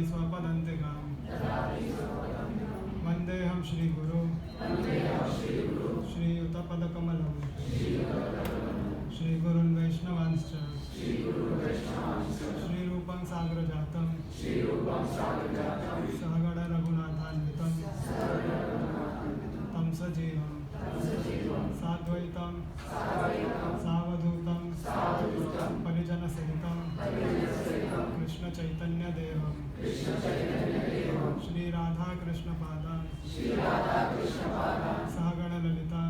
स्वपदन्तिकां वन्देऽहं श्रीगुरु श्रीयुतपदकमलं श्रीगुरुन् वैष्णवांश्च श्रीरूपं साग्रजातं सहगण रघुनाथान्वितं तं सजीवं साद्वैतं सावधूतं परिजनसहितं कृष्णचैतन्यदेवं श्रीराधाकृष्णपादान् सहगणललिता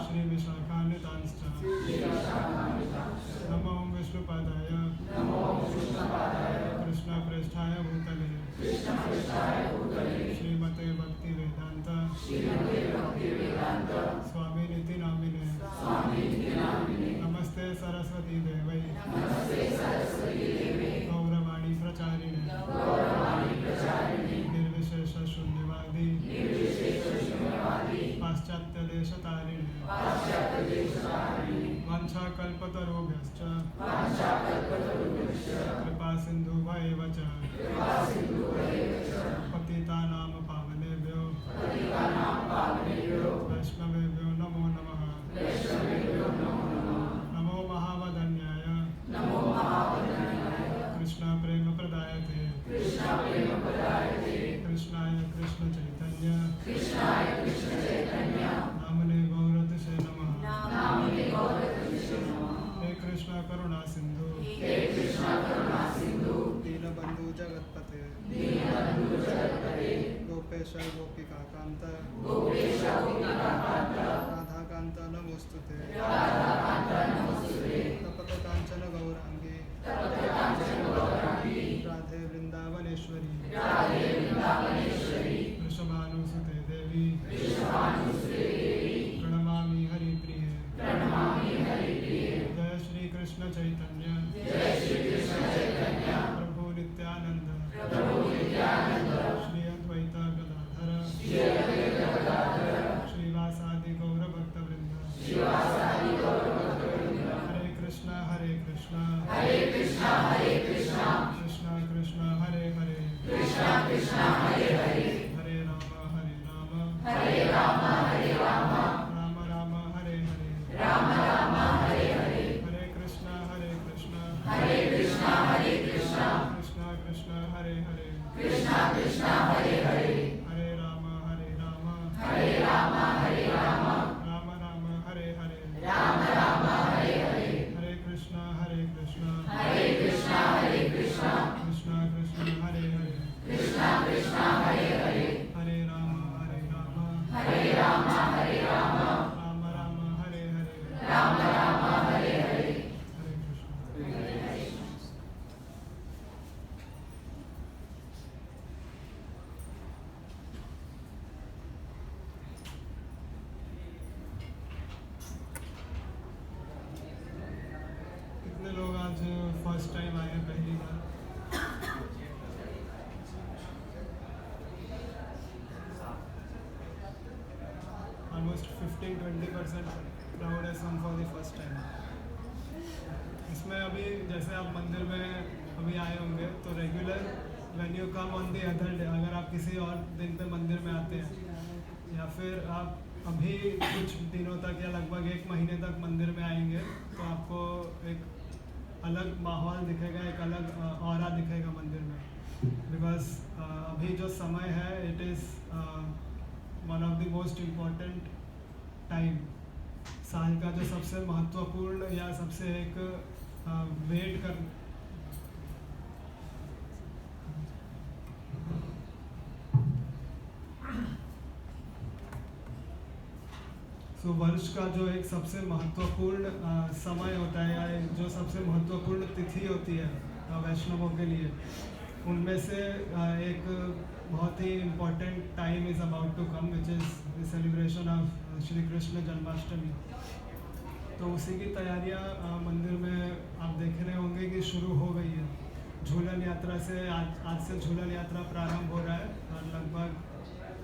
श्रीविशाखान्वितांश्च नमो विष्णुपादाय कृष्णप्रेष्ठाय भूतले श्रीमते भक्तिवेदान्त स्वामिनिति नामिने नमस्ते सरस्वती देवै गौरवाणी प्रचारिणे निर्विशेष शून्यवादी पाश्चात्यदेशतारिणे वंशाकल्पतरुभ्यश्च कृपासिन्धुभ्येव च पतितानां पावनेभ्यो वैष्णवेभ्यो नमो नमः। नमो महावदन्याय कृष्ण प्रेम प्रदायते कृष्णाय कृष्ण चैतन्य नामने गौरतिसे नमः। हे कृष्ण करुणा सिंधु दीनबंधु जगत्पते गोपेश गोपिका कांत राधाकांत नमोस्तुते तपत कांचन गौरांगी राधे वृंदावनेश्वरी वृषभानुसुते देवी प्रणमामि हरिप्रिये। जय श्री कृष्ण चैतन्य प्रभु नित्यानंद श्री अद्वैत गदाधर श्रीवासादि गौर भक्तवृंद। हरे कृष्ण कृष्ण कृष्ण हरे हरे हरे राम राम राम हरे हरे हरे कृष्ण कृष्ण कृष्ण हरे हरे हरे राम राम राम हरे हरे हरे कृष्ण कृष्ण कृष्ण कृष्ण हरे हरे हरे राम राम राम हरे हरे हरे कृष्ण। कितने लोग आज फर्स्ट टाइम आए हैं, पहली बार? ऑलमोस्ट 15-20% क्राउड है सम फॉर द फर्स्ट टाइम। इसमें अभी जैसे आप मंदिर में अभी आए होंगे तो regular when you come on the other day, अगर आप किसी और दिन पे मंदिर में आते हैं या फिर आप अभी कुछ दिनों तक या लगभग 1 महीने तक मंदिर में आएंगे तो आपको एक अलग माहौल दिखेगा, एक अलग ऑरा दिखेगा मंदिर में। बिकॉज अभी जो समय है it is one of the most important time, साल का जो सबसे महत्वपूर्ण या सबसे एक वेट कर तो वर्ष का जो एक सबसे महत्वपूर्ण समय होता है या जो सबसे महत्वपूर्ण तिथि होती है वैष्णवों के लिए, उनमें से एक बहुत ही important time is about to come which is the celebration of Shri Krishna Janmashtami. तो उसी की तैयारियां मंदिर में आप देख रहे होंगे कि शुरू हो गई है। झूलन यात्रा से आज से झूलन यात्रा प्रारंभ हो रहा है और लगभग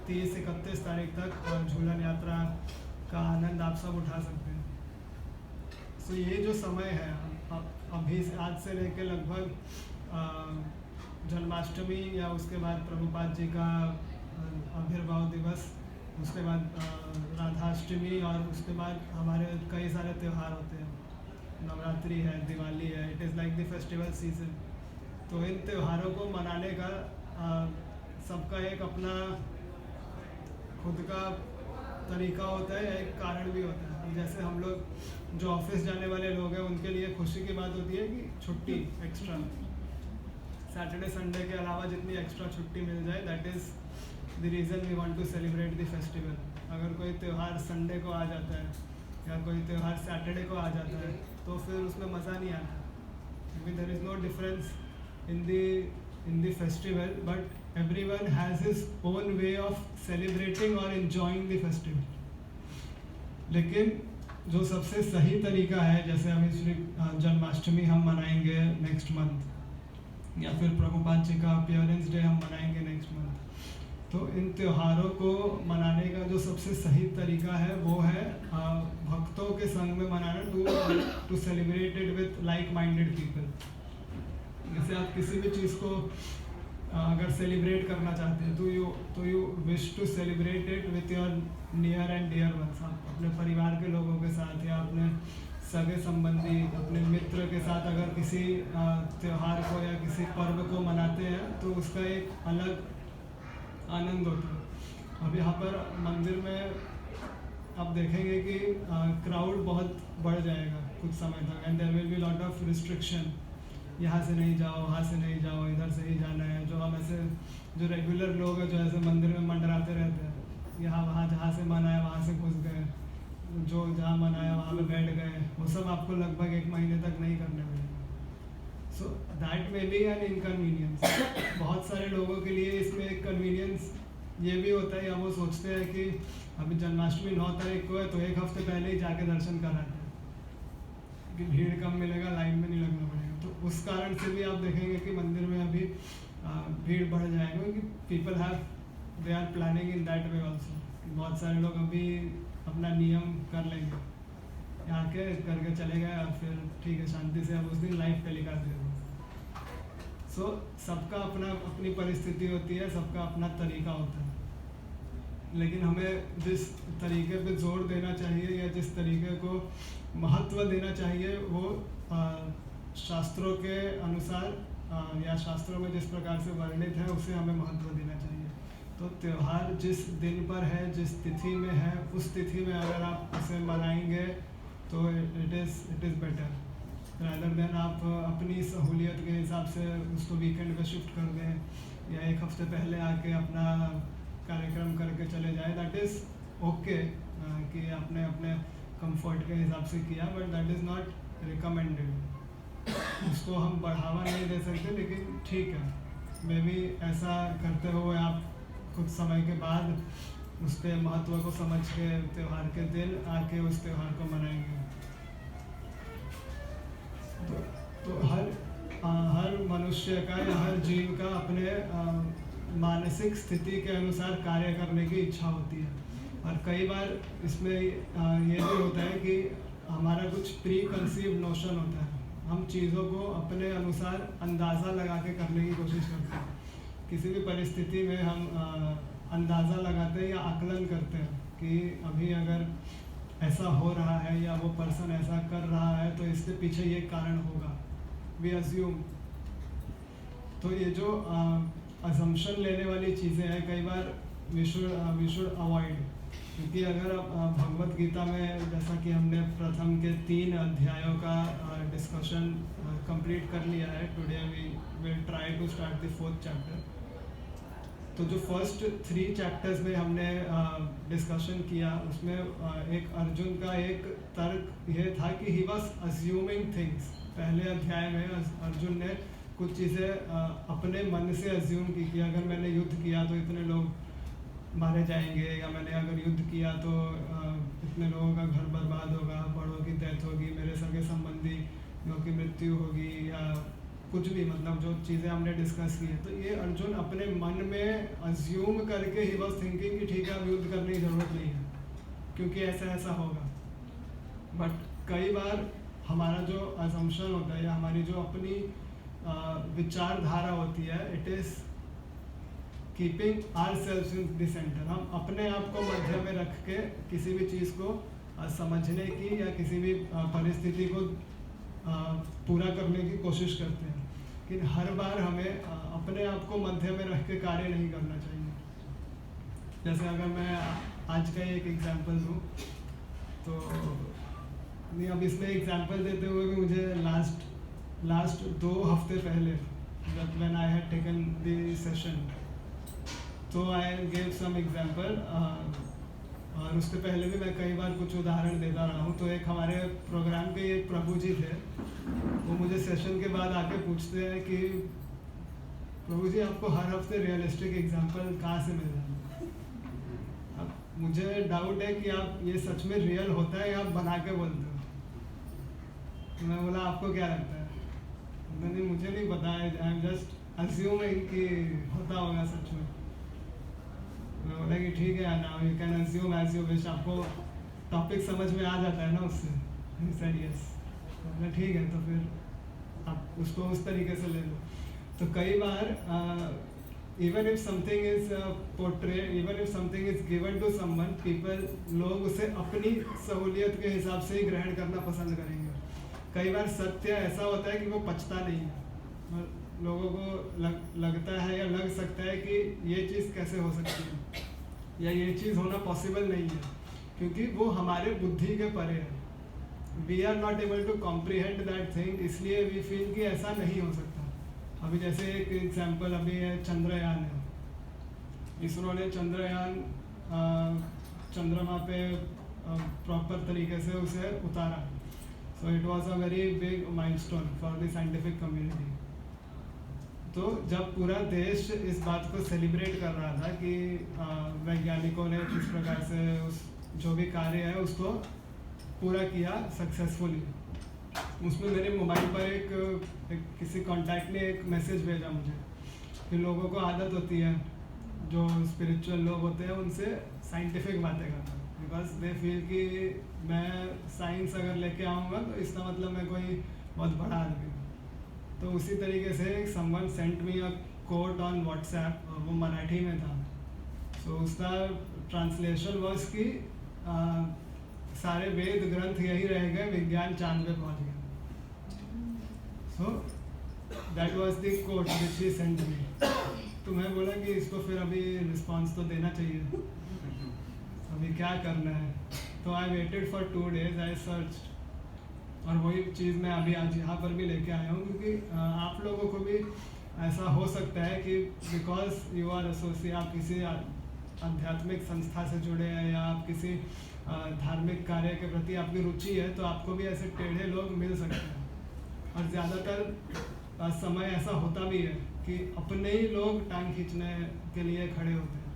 30-31 तारीख तक झूलन यात्रा का आनंद आप सब उठा सकते हैं। सो ये जो समय है अभी आज से लेकर लगभग जन्माष्टमी या उसके बाद प्रभुपाद जी का आविर्भाव दिवस, उसके बाद राधाष्टमी और उसके बाद हमारे कई सारे त्यौहार होते हैं, नवरात्रि है, दिवाली है, it is like the festival season. तो इन त्योहारों को मनाने का सबका एक अपना खुद का तरीका होता है, एक कारण भी होता है। जैसे हम लोग जो ऑफिस जाने वाले लोग हैं उनके लिए खुशी की बात होती है कि छुट्टी एक्स्ट्रा, सैटरडे संडे के अलावा जितनी एक्स्ट्रा छुट्टी मिल जाए, that is the reason we want to celebrate the festival. अगर कोई त्यौहार संडे को आ जाता है या कोई त्यौहार सैटरडे को आ जाता है तो फिर उसमें मज़ा नहीं आता, क्योंकि there is no difference in the festival, but everyone has his own way of celebrating or enjoying the festival। लेकिन जो सबसे सही तरीका है, जैसे अभी श्री जन्माष्टमी हम मनाएंगे नेक्स्ट मंथ, या फिर प्रभुपाद जी का अपीयरेंस डे हम मनाएंगे नेक्स्ट मंथ, तो इन त्योहारों को मनाने का जो सबसे सही तरीका है वो है भक्तों के संग में मनाना, to celebrate it with like minded people. जैसे आप किसी भी चीज़ को अगर सेलिब्रेट करना चाहते हैं तो you wish to celebrate it with your near and dear ones. आप अपने परिवार के लोगों के साथ या अपने सगे संबंधी, अपने मित्र के साथ अगर किसी त्यौहार को या किसी पर्व को मनाते हैं तो उसका एक अलग आनंद होता है। अब यहाँ पर मंदिर में आप देखेंगे कि क्राउड बहुत बढ़ जाएगा कुछ समय तक, and there will be lot of restriction, यहाँ से नहीं जाओ, वहाँ से नहीं जाओ, इधर से ही जाना है। जो हम ऐसे जो रेगुलर लोग हैं जो ऐसे मंदिर में मंडराते रहते हैं, यहाँ वहाँ जहाँ से मन आया वहाँ से घुस गए, जो जहाँ मन आया वहाँ पे बैठ गए, वो सब आपको लगभग 1 महीने तक नहीं करने मिलेगा। So that may be an inconvenience. बहुत सारे लोगों के लिए इसमें एक कन्वीनियंस ये भी होता है, या वो सोचते हैं कि अभी जन्माष्टमी 9 तारीख को है तो 1 हफ्ते पहले ही जाके दर्शन कराते हैं कि भीड़ कम मिलेगा, लाइन में नहीं लगना पड़ेगा। तो उस कारण से भी आप देखेंगे कि मंदिर में अभी भीड़ बढ़ जाएगा, क्योंकि people have they are planning in that way also. बहुत सारे लोग अभी अपना नियम कर लेंगे, आके करके चले गए और फिर ठीक है शांति से अब उस दिन लाइव टेलीकास्ट दे दो। सो सबका अपनी परिस्थिति होती है, सबका अपना तरीका होता है, लेकिन हमें जिस तरीके पे जोर देना चाहिए या जिस तरीके को महत्व देना चाहिए वो शास्त्रों के अनुसार या शास्त्रों में जिस प्रकार से वर्णित है उसे हमें महत्व देना चाहिए। तो त्यौहार जिस दिन पर है, जिस तिथि में है, उस तिथि में अगर आप उसे मनाएंगे तो it is better rather than आप अपनी सहूलियत के हिसाब से उसको वीकेंड पे शिफ्ट कर दें या 1 हफ्ते पहले आके अपना कार्यक्रम करके चले जाए। दैट इज़ ओके कि आपने अपने कंफर्ट के हिसाब से किया, but that is not recommended. उसको हम बढ़ावा नहीं दे सकते, लेकिन ठीक है मे बी ऐसा करते हुए आप कुछ समय के बाद उसके महत्व को समझ के त्यौहार के दिन आके उस त्यौहार को मनाएंगे। तो हर मनुष्य का या हर जीव का अपने मानसिक स्थिति के अनुसार कार्य करने की इच्छा होती है, और कई बार इसमें ये भी होता है कि हमारा कुछ प्री कंसीव नोशन होता है, हम चीज़ों को अपने अनुसार अंदाज़ा लगा के करने की कोशिश करते हैं। किसी भी परिस्थिति में हम अंदाज़ा लगाते हैं या आकलन करते हैं कि अभी अगर ऐसा हो रहा है या वो पर्सन ऐसा कर रहा है तो इसके पीछे ये कारण होगा, वी अज्यूम। तो ये जो असम्पशन लेने वाली चीज़ें हैं कई बार वी शुड अवॉइड, क्योंकि अगर आप भगवत गीता में जैसा कि हमने प्रथम के 3 अध्यायों का डिस्कशन कंप्लीट कर लिया है, today we will try to start the 4th chapter. तो जो फर्स्ट 3 चैप्टर्स में हमने डिस्कशन किया उसमें एक अर्जुन का एक तर्क ये था कि ही वॉज अज्यूमिंग थिंग्स। पहले अध्याय में अर्जुन ने कुछ चीज़ें अपने मन से अज्यूम की कि अगर मैंने युद्ध किया तो इतने लोग मारे जाएंगे, या मैंने अगर युद्ध किया तो इतने लोगों का घर बर्बाद होगा, बड़ों की डेथ होगी, मेरे सगे संबंधी की मृत्यु होगी, या कुछ भी, मतलब जो चीज़ें हमने डिस्कस की है। तो ये अर्जुन अपने मन में अज्यूम करके ही वॉज थिंकिंग कि ठीक है अब युद्ध करने की ज़रूरत नहीं है क्योंकि ऐसा ऐसा होगा। बट कई बार हमारा जो असम्पशन होता है या हमारी जो अपनी विचारधारा होती है, it is keeping are self in the centre. हम अपने आप को मध्य में रख के किसी भी चीज़ को समझने की या किसी भी परिस्थिति को पूरा करने की कोशिश करते हैं, लेकिन हर बार हमें अपने आप को मध्य में रख के कार्य नहीं करना चाहिए। जैसे अगर मैं आज का एक एग्जांपल दूँ तो अब इसमें एग्जांपल देते हुए भी मुझे लास्ट 2 हफ्ते पहले when I had taken the session, तो आई गेव सम एग्जांपल, और उसके पहले भी मैं कई बार कुछ उदाहरण देता रहा हूँ। तो एक हमारे प्रोग्राम के एक प्रभु जी थे, वो मुझे सेशन के बाद आके पूछते हैं कि प्रभु जी आपको हर हफ्ते रियलिस्टिक एग्जांपल कहाँ से मिल रहा है? अब मुझे डाउट है कि आप ये सच में रियल होता है या आप बना के बोलते हो। तो मैं बोला आपको क्या लगता है? नहीं मुझे नहीं पता है, आई एम जस्ट अज्यूमिंग कि होता होगा सच में। मैं बोला कि ठीक है now you can assume as you wish, आपको टॉपिक समझ में आ जाता है ना उससे। He said yes. बोला ठीक है, तो फिर आप उसको उस तरीके से ले लो। तो कई बार even if something is portrayed, even if something is given to someone, people, लोग उसे अपनी सहूलियत के हिसाब से ही ग्रहण करना पसंद करेंगे। कई बार सत्य ऐसा होता है कि वो पचता नहीं है, लोगों को लगता है या लग सकता है कि ये चीज़ कैसे हो सकती है या ये चीज़ होना पॉसिबल नहीं है, क्योंकि वो हमारे बुद्धि के परे है। We are not able to comprehend that thing, इसलिए वी फील कि ऐसा नहीं हो सकता। अभी जैसे एक एग्जांपल अभी है चंद्रयान है, इसरो ने चंद्रयान चंद्रमा पे प्रॉपर तरीके से उसे उतारा। So it was a very big milestone for the scientific community. तो जब पूरा देश इस बात को सेलिब्रेट कर रहा था कि वैज्ञानिकों ने किस प्रकार से उस जो भी कार्य है उसको पूरा किया सक्सेसफुली, उसमें मेरे मोबाइल पर एक किसी कांटेक्ट ने एक मैसेज भेजा मुझे कि लोगों को आदत होती है, जो स्पिरिचुअल लोग होते हैं, उनसे साइंटिफिक बातें करना, बिकॉज दे फील कि मैं साइंस अगर लेके आऊँगा तो इसका मतलब मैं कोई बहुत बड़ा आदमी हूँ। तो उसी तरीके से someone sent me a quote on WhatsApp, वो मराठी में था। सो उसका ट्रांसलेशन वाज कि सारे वेद ग्रंथ यही रह गए, विज्ञान चांद पे पहुंच गया। So that was the quote which he sent me. तो मैं बोला कि इसको फिर अभी रिस्पांस तो देना चाहिए, अभी क्या करना है। तो I waited for 2 days, I search, और वही चीज़ मैं अभी आज यहाँ पर भी लेके आया हूँ, क्योंकि आप लोगों को भी ऐसा हो सकता है कि बिकॉज यू आर एसोसिएट, आप किसी आध्यात्मिक संस्था से जुड़े हैं या आप किसी धार्मिक कार्य के प्रति आपकी रुचि है, तो आपको भी ऐसे टेढ़े लोग मिल सकते हैं। और ज़्यादातर समय ऐसा होता भी है कि अपने ही लोग टांग खींचने के लिए खड़े होते हैं।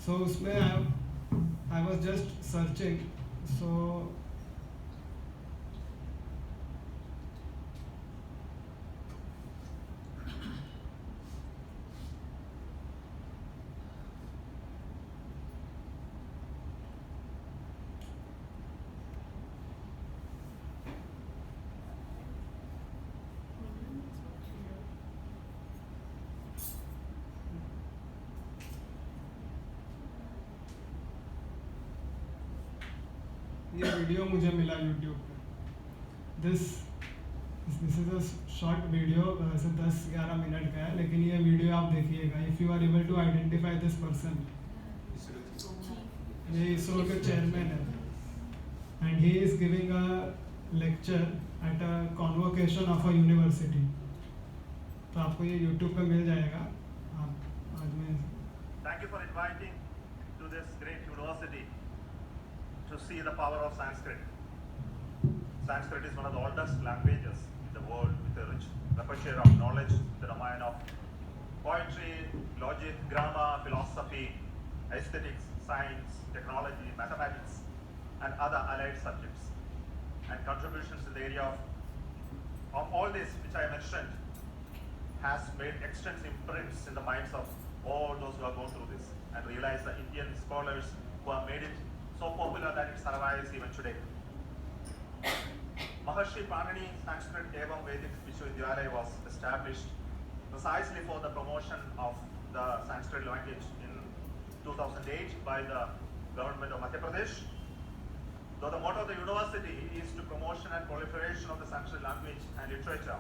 सो उसमें आई वॉज जस्ट सर्चिंग, सो ये वीडियो मुझे मिला यूट्यूब पे। This is a short video, वैसे 10-11 मिनट का है, लेकिन ये वीडियो आप देखिएगा। If you are able to identify this person, ये इसरो के चेयरमैन है and he is giving a lecture at a convocation of a university. तो आपको ये यूट्यूब पे मिल जाएगा। आप आज में thank you for inviting to this great university to see the power of Sanskrit. Sanskrit is one of the oldest languages in the world, with a rich repertoire of knowledge, the domain of poetry, logic, grammar, philosophy, aesthetics, science, technology, mathematics, and other allied subjects. And contributions in the area of all this which I mentioned has made extensive imprints in the minds of all those who have gone through this and realized the Indian scholars who have made it so popular that it survives even today. Maharshi Panini Sanskrit Evam Vedic Vishwavidyalaya was established precisely for the promotion of the Sanskrit language in 2008 by the government of Madhya Pradesh. Though the motto of the university is to promotion and proliferation of the Sanskrit language and literature,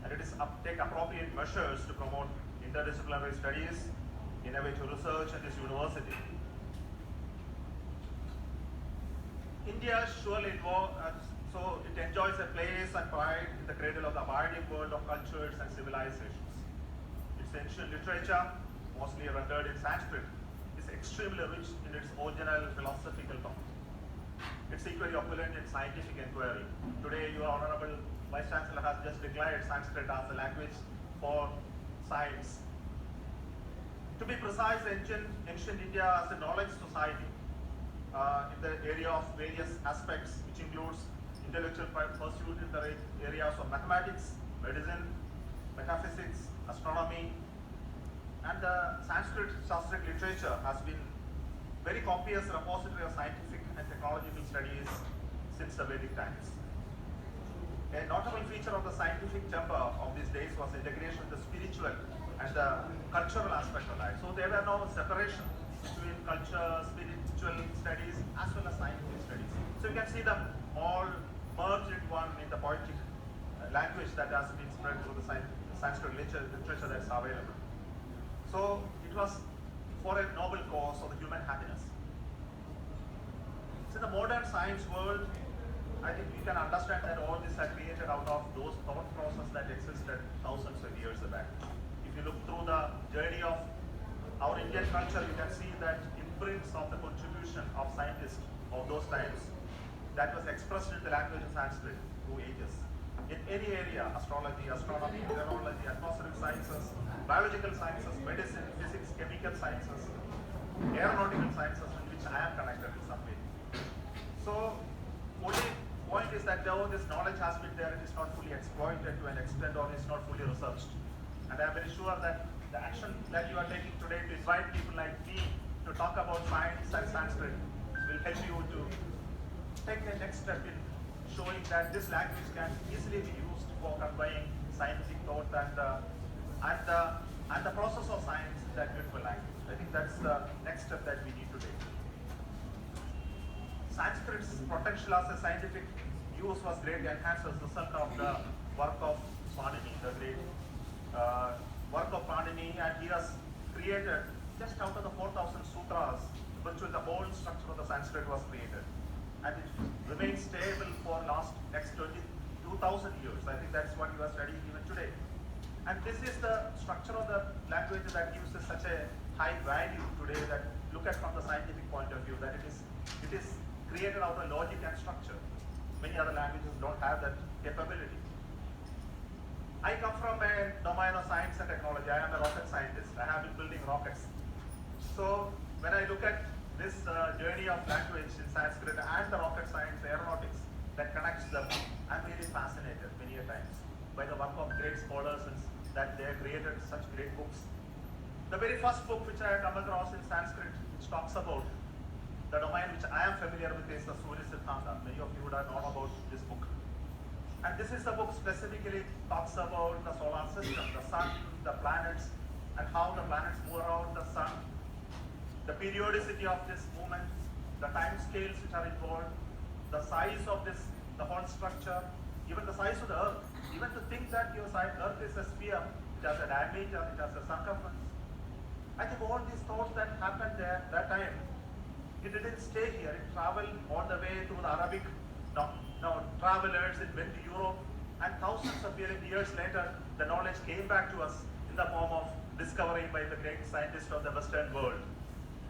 and it is take appropriate measures to promote interdisciplinary studies, innovative research at this university. India surely so it enjoys a place and pride in the cradle of the abiding world of cultures and civilizations. Its ancient literature, mostly rendered in Sanskrit, is extremely rich in its original philosophical tone. It's equally opulent in scientific inquiry. Today, your Honorable Vice Chancellor has just declared Sanskrit as a language for science. To be precise, ancient India as a knowledge society in the area of various aspects, which includes intellectual pursuit in the areas of mathematics, medicine, metaphysics, astronomy, and the Sanskrit Shastric literature has been very copious repository of scientific and technological studies since the Vedic times. A notable feature of the scientific chamber of these days was integration of the spiritual and the cultural aspect of life. So there were no separation between culture, spiritual studies, as well as scientific studies. So you can see them all merged in one in the poetic language that has been spread through the Sanskrit literature that's available. So it was for a noble cause of the human happiness. So in the modern science world, I think we can understand that all this are created out of those thought processes that existed thousands of years back. If you look through the journey of our Indian culture, you can see that imprints of the contribution of scientists of those times that was expressed in the language of Sanskrit through ages. In any area, astrology, astronomy, mineralogy, atmospheric sciences, biological sciences, medicine, physics, chemical sciences, aeronautical sciences, with which I am connected in some way. So, only point is that though this knowledge has been there, it is not fully exploited to an extent or is not fully researched. And I am very sure that the action that you are taking today to invite people like me to talk about science and Sanskrit will help you to take the next step in showing that this language can easily be used for conveying scientific thought and the process of science in that beautiful language. I think that's the next step that we need to take. Sanskrit's potential as a scientific use was greatly enhanced as a result of the work of Panini, the great work of Panini, and he has created just out of the 4,000 sutras, virtually the whole structure of the Sanskrit was created. And it remains stable for last next 22,000 years. I think that's what you are studying even today. And this is the structure of the language that gives us such a high value today, that look at from the scientific point of view, that it is created out of logic and structure. Many other languages don't have that capability. I come from a domain of science and technology. I am a rocket scientist. I have been building rockets. So when I look at this journey of language in Sanskrit and the rocket science, aeronautics that connects them, I'm really fascinated many a times by the work of great scholars and that they have created such great books. The very first book which I have come across in Sanskrit, which talks about the domain which I am familiar with, is the Surya Siddhanta. Many of you would have known about this book. And this is the book specifically talks about the solar system, the sun, the planets, and how the planets move around the sun, the periodicity of this movement, the time scales which are involved, the size of this, the whole structure, even the size of the earth. Even to think that your earth is a sphere, it has a diameter, it has a circumference. I think all these thoughts that happened there that time, it didn't stay here. It traveled all the way through the Arabic travelers. It went to Europe, and thousands of years later, the knowledge came back to us in the form of discovery by the great scientists of the Western world.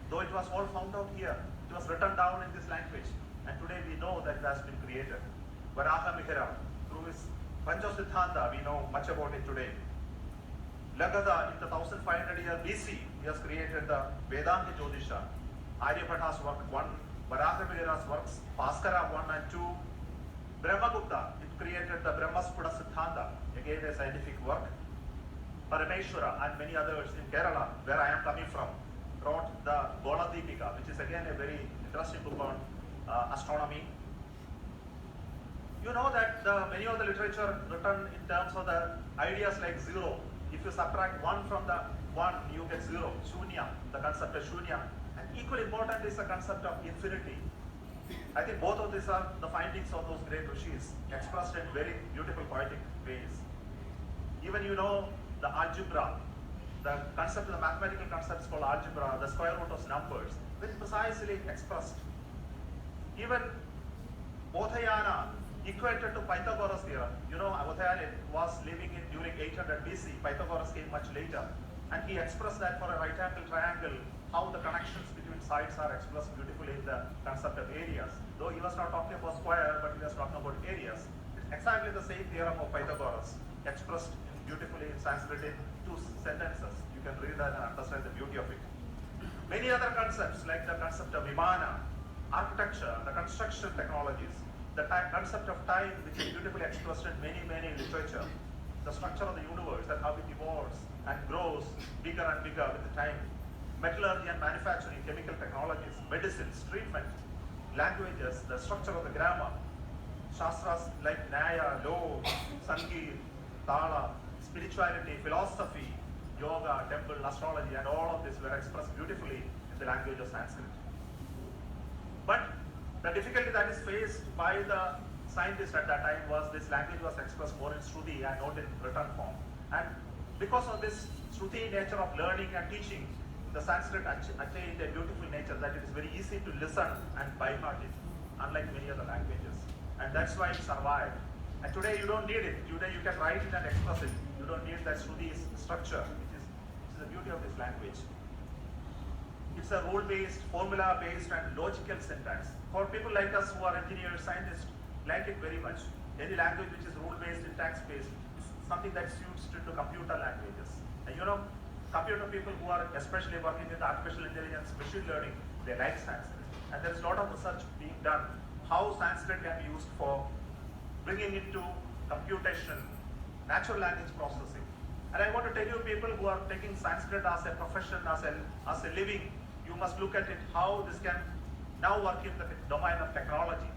Though it was all found out here, it was written down in this language, and today we know that it has been created. Varaha Mihira, through his Pancha Siddhanta, we know much about it today. Lagada, in the 1500 year BC, he has created the Vedanta Jyotisha. Aryabhata's work 1, Varaha Mihira's works, Bhaskara 1 and 2. Brahmagupta, it created the Brahmasputa Siddhanta, again a scientific work. Parameshwara and many others in Kerala, where I am coming from, wrote the Goladipika, which is again a very interesting book on astronomy. You know that many of the literature written in terms of the ideas like zero. If you subtract one from the one, you get zero. Shunya, the concept of shunya. And equally important is the concept of infinity. I think both of these are the findings of those great rishis, expressed in very beautiful poetic ways. Even you know the algebra, the concept, the mathematical concepts called algebra, the square root of numbers, very precisely expressed. Even Bothayana equated to Pythagoras theorem. You know, Bothayana was living in during 800 BC. Pythagoras came much later, and he expressed that for a right angle triangle, how the connections between sides are expressed beautifully in the concept of areas. Though he was not talking about square, but he was talking about areas. It's exactly the same theorem of Pythagoras, expressed beautifully in Sanskrit in 2 sentences. You can read that and understand the beauty of it. Many other concepts like the concept of Vimana, architecture, the construction technologies, the concept of time, which is beautifully expressed in many literature, the structure of the universe, that how it evolves and grows bigger and bigger with the time, metallurgy and manufacturing, chemical technologies, medicines, treatment, languages, the structure of the grammar, shastras like Nyaya, law, Sangeet, Tala, spirituality, philosophy, yoga, temple, astrology, and all of this were expressed beautifully in the language of Sanskrit. But the difficulty that is faced by the scientists at that time was this language was expressed more in Shruti and not in written form. And because of this Shruti nature of learning and teaching, the Sanskrit attained a beautiful nature that it is very easy to listen and by heart it, unlike many other languages. And that's why it survived. And today you don't need it. Today you can write it and express it. You don't need that Shruti structure, which is the beauty of this language. It's a rule-based, formula-based, and logical syntax. For people like us who are engineers, scientists, like it very much. Any language which is rule-based, syntax-based, is something that suits to computer languages. And you know, computer people who are especially working with artificial intelligence, machine learning, they like Sanskrit. And there's a lot of research being done how Sanskrit can be used for bringing it to computation, natural language processing. And I want to tell you, people who are taking Sanskrit as a profession, as a living, you must look at it how this can now work in the domain of technology.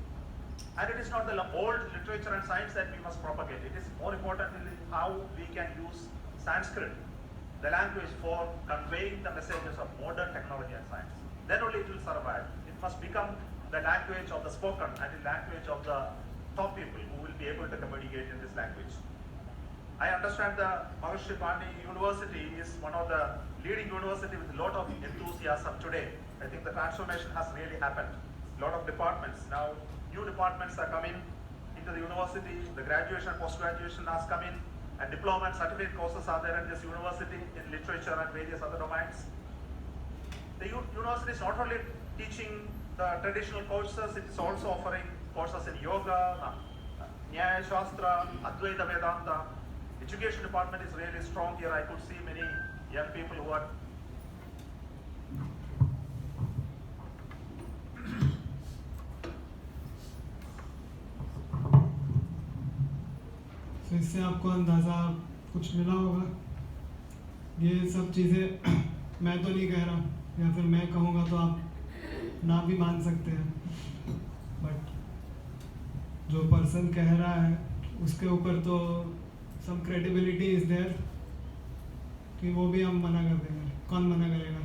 And it is not the old literature and science that we must propagate. It is more importantly how we can use Sanskrit, the language, for conveying the messages of modern technology and science. Then only it will survive. It must become the language of the spoken and the language of the top people who will be able to communicate in this language. I understand the Maharishi Pandey University is one of the leading universities with a lot of enthusiasm today. I think the transformation has really happened. A lot of departments, now new departments are coming into the university, the graduation, post-graduation has come in, and diploma and certificate courses are there in this university in literature and various other domains. The university is not only teaching the traditional courses, it is also offering courses in yoga, Nyaya Shastra, Advaita Vedanta. Education department is really strong here. I could see many young people who are तो इससे आपको अंदाज़ा कुछ मिला होगा। ये सब चीज़ें मैं तो नहीं कह रहा, या फिर मैं कहूँगा तो आप ना भी मान सकते हैं, बट जो पर्सन कह रहा है उसके ऊपर तो सम क्रेडिबिलिटी इज देयर कि वो भी हम मना कर देंगे। कौन मना करेगा?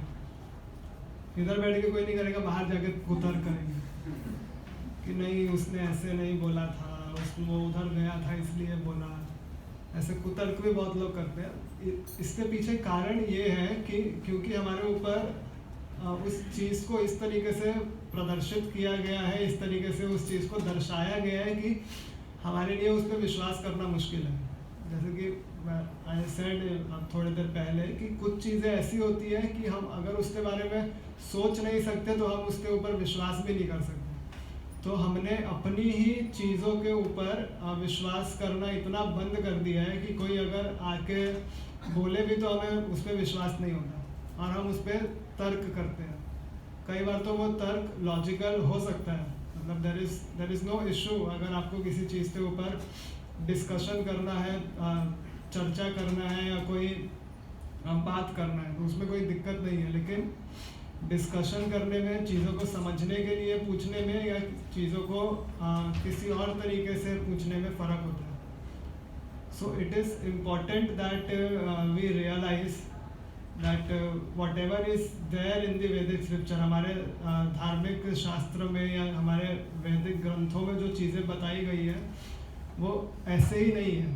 इधर बैठ के कोई नहीं करेगा, बाहर जाके कुतर्क करेंगे कि नहीं उसने ऐसे नहीं बोला था, वो उधर गया था इसलिए बोला। ऐसे कुतर्क भी बहुत लोग करते हैं। इसके पीछे कारण ये है कि क्योंकि हमारे ऊपर उस चीज़ को इस तरीके से प्रदर्शित किया गया है, इस तरीके से उस चीज़ को दर्शाया गया है कि हमारे लिए उस पर विश्वास करना मुश्किल है। जैसे कि आई सेड थोड़ी देर पहले कि कुछ चीज़ें ऐसी होती है कि हम अगर उसके बारे में सोच नहीं सकते तो हम उसके ऊपर विश्वास भी नहीं कर सकते। तो हमने अपनी ही चीज़ों के ऊपर विश्वास करना इतना बंद कर दिया है कि कोई अगर आके बोले भी तो हमें उस पर विश्वास नहीं होता और हम उस पर तर्क करते हैं। कई बार तो वो तर्क लॉजिकल हो सकता है, मतलब देयर इज़ नो इशू। अगर आपको किसी चीज़ के ऊपर डिस्कशन करना है, चर्चा करना है या कोई बात करना है तो उसमें कोई दिक्कत नहीं है। लेकिन डिस्कशन करने में, चीज़ों को समझने के लिए पूछने में, या चीज़ों को किसी और तरीके से पूछने में फ़र्क होता है. So it is important that we realise that whatever is there in the Vedic scripture, हमारे धार्मिक शास्त्र में या हमारे वैदिक ग्रंथों में जो चीज़ें बताई गई है वो ऐसे ही नहीं है.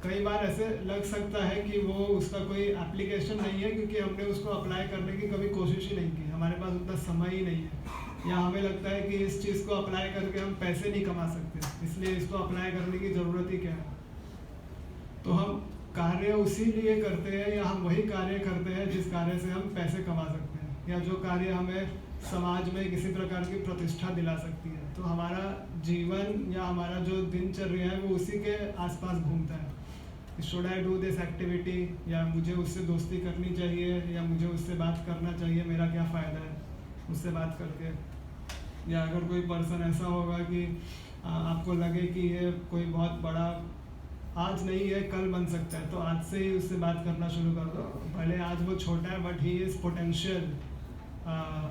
कई बार ऐसे लग सकता है कि वो उसका कोई एप्लीकेशन नहीं है क्योंकि हमने उसको अप्लाई करने की कभी कोशिश ही नहीं की, हमारे पास उतना समय ही नहीं है, या हमें लगता है कि इस चीज़ को अप्लाई करके हम पैसे नहीं कमा सकते, इसलिए इसको अप्लाई करने की ज़रूरत ही क्या है. तो हम कार्य उसी लिए करते हैं, या हम वही कार्य करते हैं जिस कार्य से हम पैसे कमा सकते हैं, या जो कार्य हमें समाज में किसी प्रकार की प्रतिष्ठा दिला सकती है. तो हमारा जीवन या हमारा जो दिनचर्या है वो उसी के आसपास घूमता है. Should I do this activity, या मुझे उससे दोस्ती करनी चाहिए, या मुझे उससे बात करना चाहिए, मेरा क्या फ़ायदा है उससे बात करके. या अगर कोई पर्सन ऐसा होगा कि आपको लगे कि ये कोई बहुत बड़ा आज नहीं है कल बन सकता है, तो आज से ही उससे बात करना शुरू कर दो. भले आज वो छोटा है but he is potential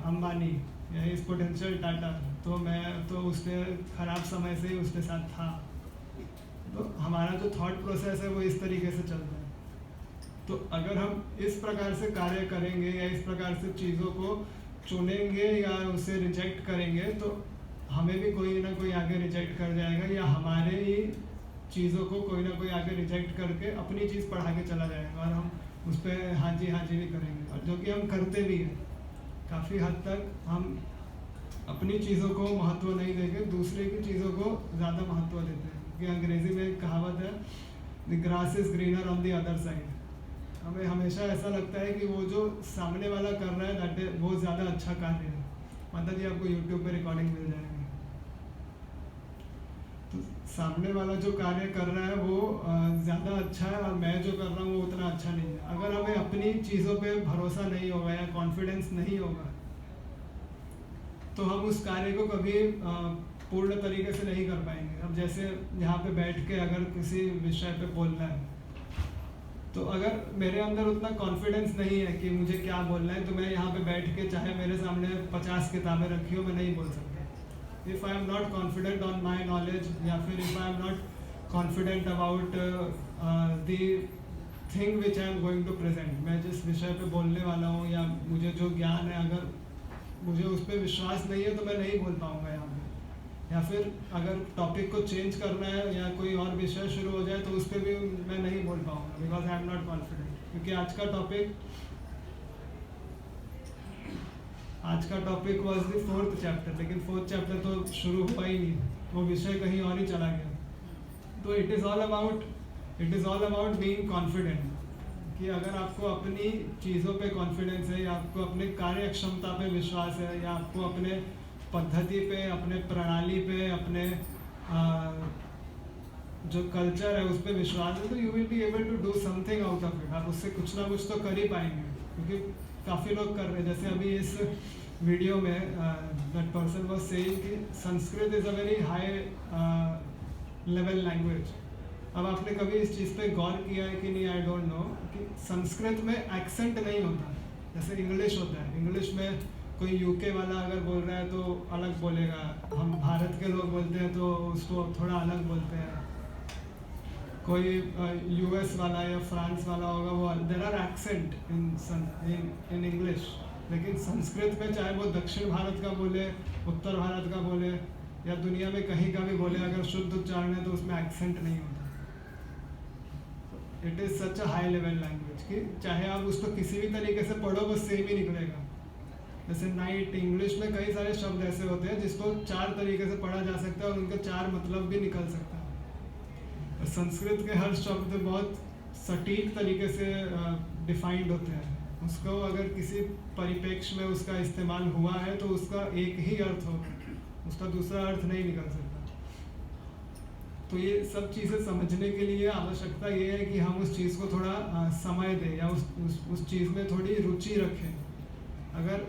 Ambani, या इज़ पोटेंशियल टाटा. तो मैं तो उसके ख़राब समय से ही उसके साथ था. तो हमारा जो थॉट प्रोसेस है वो इस तरीके से चलता है. तो अगर हम इस प्रकार से कार्य करेंगे या इस प्रकार से चीज़ों को चुनेंगे या उसे रिजेक्ट करेंगे, तो हमें भी कोई ना कोई आगे रिजेक्ट कर जाएगा, या हमारे ही चीज़ों को कोई ना कोई आगे रिजेक्ट करके अपनी चीज़ पढ़ा के चला जाएगा, और हम उस पर हाँ जी भी करेंगे, और जो कि हम करते भी हैं. काफ़ी हद तक हम अपनी चीज़ों को महत्व नहीं देके दूसरे की चीज़ों को ज़्यादा महत्व देते हैं. कि अंग्रेज़ी में एक कहावत है, the grass is greener on the other side. हमें हमेशा ऐसा लगता है कि वो जो सामने वाला कर रहा है दैट वो ज़्यादा अच्छा कार्य है. मतलब जी आपको यूट्यूब पे रिकॉर्डिंग मिल जाएगी. तो सामने वाला जो कार्य कर रहा है वो ज़्यादा अच्छा है, और मैं जो कर रहा हूँ वो उतना अच्छा नहीं है. अगर हमें अपनी चीज़ों पे भरोसा नहीं होगा या कॉन्फिडेंस नहीं होगा, तो हम उस कार्य को कभी पूर्ण तरीके से नहीं कर पाएंगे. अब जैसे यहाँ पे बैठ के अगर किसी विषय पे बोलना है, तो अगर मेरे अंदर उतना कॉन्फिडेंस नहीं है कि मुझे क्या बोलना है, तो मैं यहाँ पे बैठ के चाहे मेरे सामने 50 किताबें रखी हो, मैं नहीं बोल सकता. If I am not confident on my knowledge, या फिर if I am not confident about the thing which I am going to present, मैं जिस विषय पे बोलने वाला हूँ या मुझे जो ज्ञान है, अगर मुझे उस पर विश्वास नहीं है तो मैं नहीं बोल पाऊँगा यहाँ पे. या फिर अगर टॉपिक को चेंज करना है या कोई और विषय शुरू हो जाए, तो उस पर भी मैं नहीं बोल पाऊँगा, because I am not confident. क्योंकि आज का topic was the 4th chapter, लेकिन 4th चैप्टर तो शुरू हुआ ही नहीं, वो विषय कहीं और ही चला गया. तो it is all about being confident, कि अगर आपको अपनी चीज़ों पे कॉन्फिडेंस है, या आपको अपने कार्य क्षमता पे विश्वास है, या आपको अपने पद्धति पे, अपने प्रणाली पे, अपने जो कल्चर है उस पर विश्वास है, तो you will be able to do something out of it. आप उससे कुछ ना कुछ तो कर ही पाएंगे, क्योंकि काफ़ी लोग कर रहे हैं. जैसे अभी इस वीडियो में दैट पर्सन वाज सेइंग कि Sanskrit is a very high level language. अब आपने कभी इस चीज़ पे गौर किया है कि नहीं, आई डोंट नो, कि संस्कृत में एक्सेंट नहीं होता जैसे इंग्लिश होता है. इंग्लिश में कोई यूके वाला अगर बोल रहा है तो अलग बोलेगा, हम भारत के लोग बोलते हैं तो उसको थोड़ा अलग बोलते हैं. कोई यूएस वाला या फ्रांस वाला होगा, वो there are accent in English. लेकिन संस्कृत में चाहे वो दक्षिण भारत का बोले, उत्तर भारत का बोले, या दुनिया में कहीं का भी बोले, अगर शुद्ध उच्चारण है तो उसमें एक्सेंट नहीं होता. It is such a high level language कि चाहे आप उसको किसी भी तरीके से पढ़ो वो सेम ही निकलेगा. जैसे नाइट, इंग्लिश में कई सारे शब्द ऐसे होते हैं जिसको 4 तरीके से पढ़ा जा सकता है और उनके 4 मतलब भी निकल सकता है. संस्कृत के हर शब्द बहुत सटीक तरीके से डिफाइंड होते हैं. उसको अगर किसी परिप्रेक्ष्य में उसका इस्तेमाल हुआ है तो उसका एक ही अर्थ होगा, उसका दूसरा अर्थ नहीं निकल सकता. तो ये सब चीज़ें समझने के लिए आवश्यकता ये है कि हम उस चीज़ को थोड़ा समय दें, या उस चीज़ में थोड़ी रुचि रखें. अगर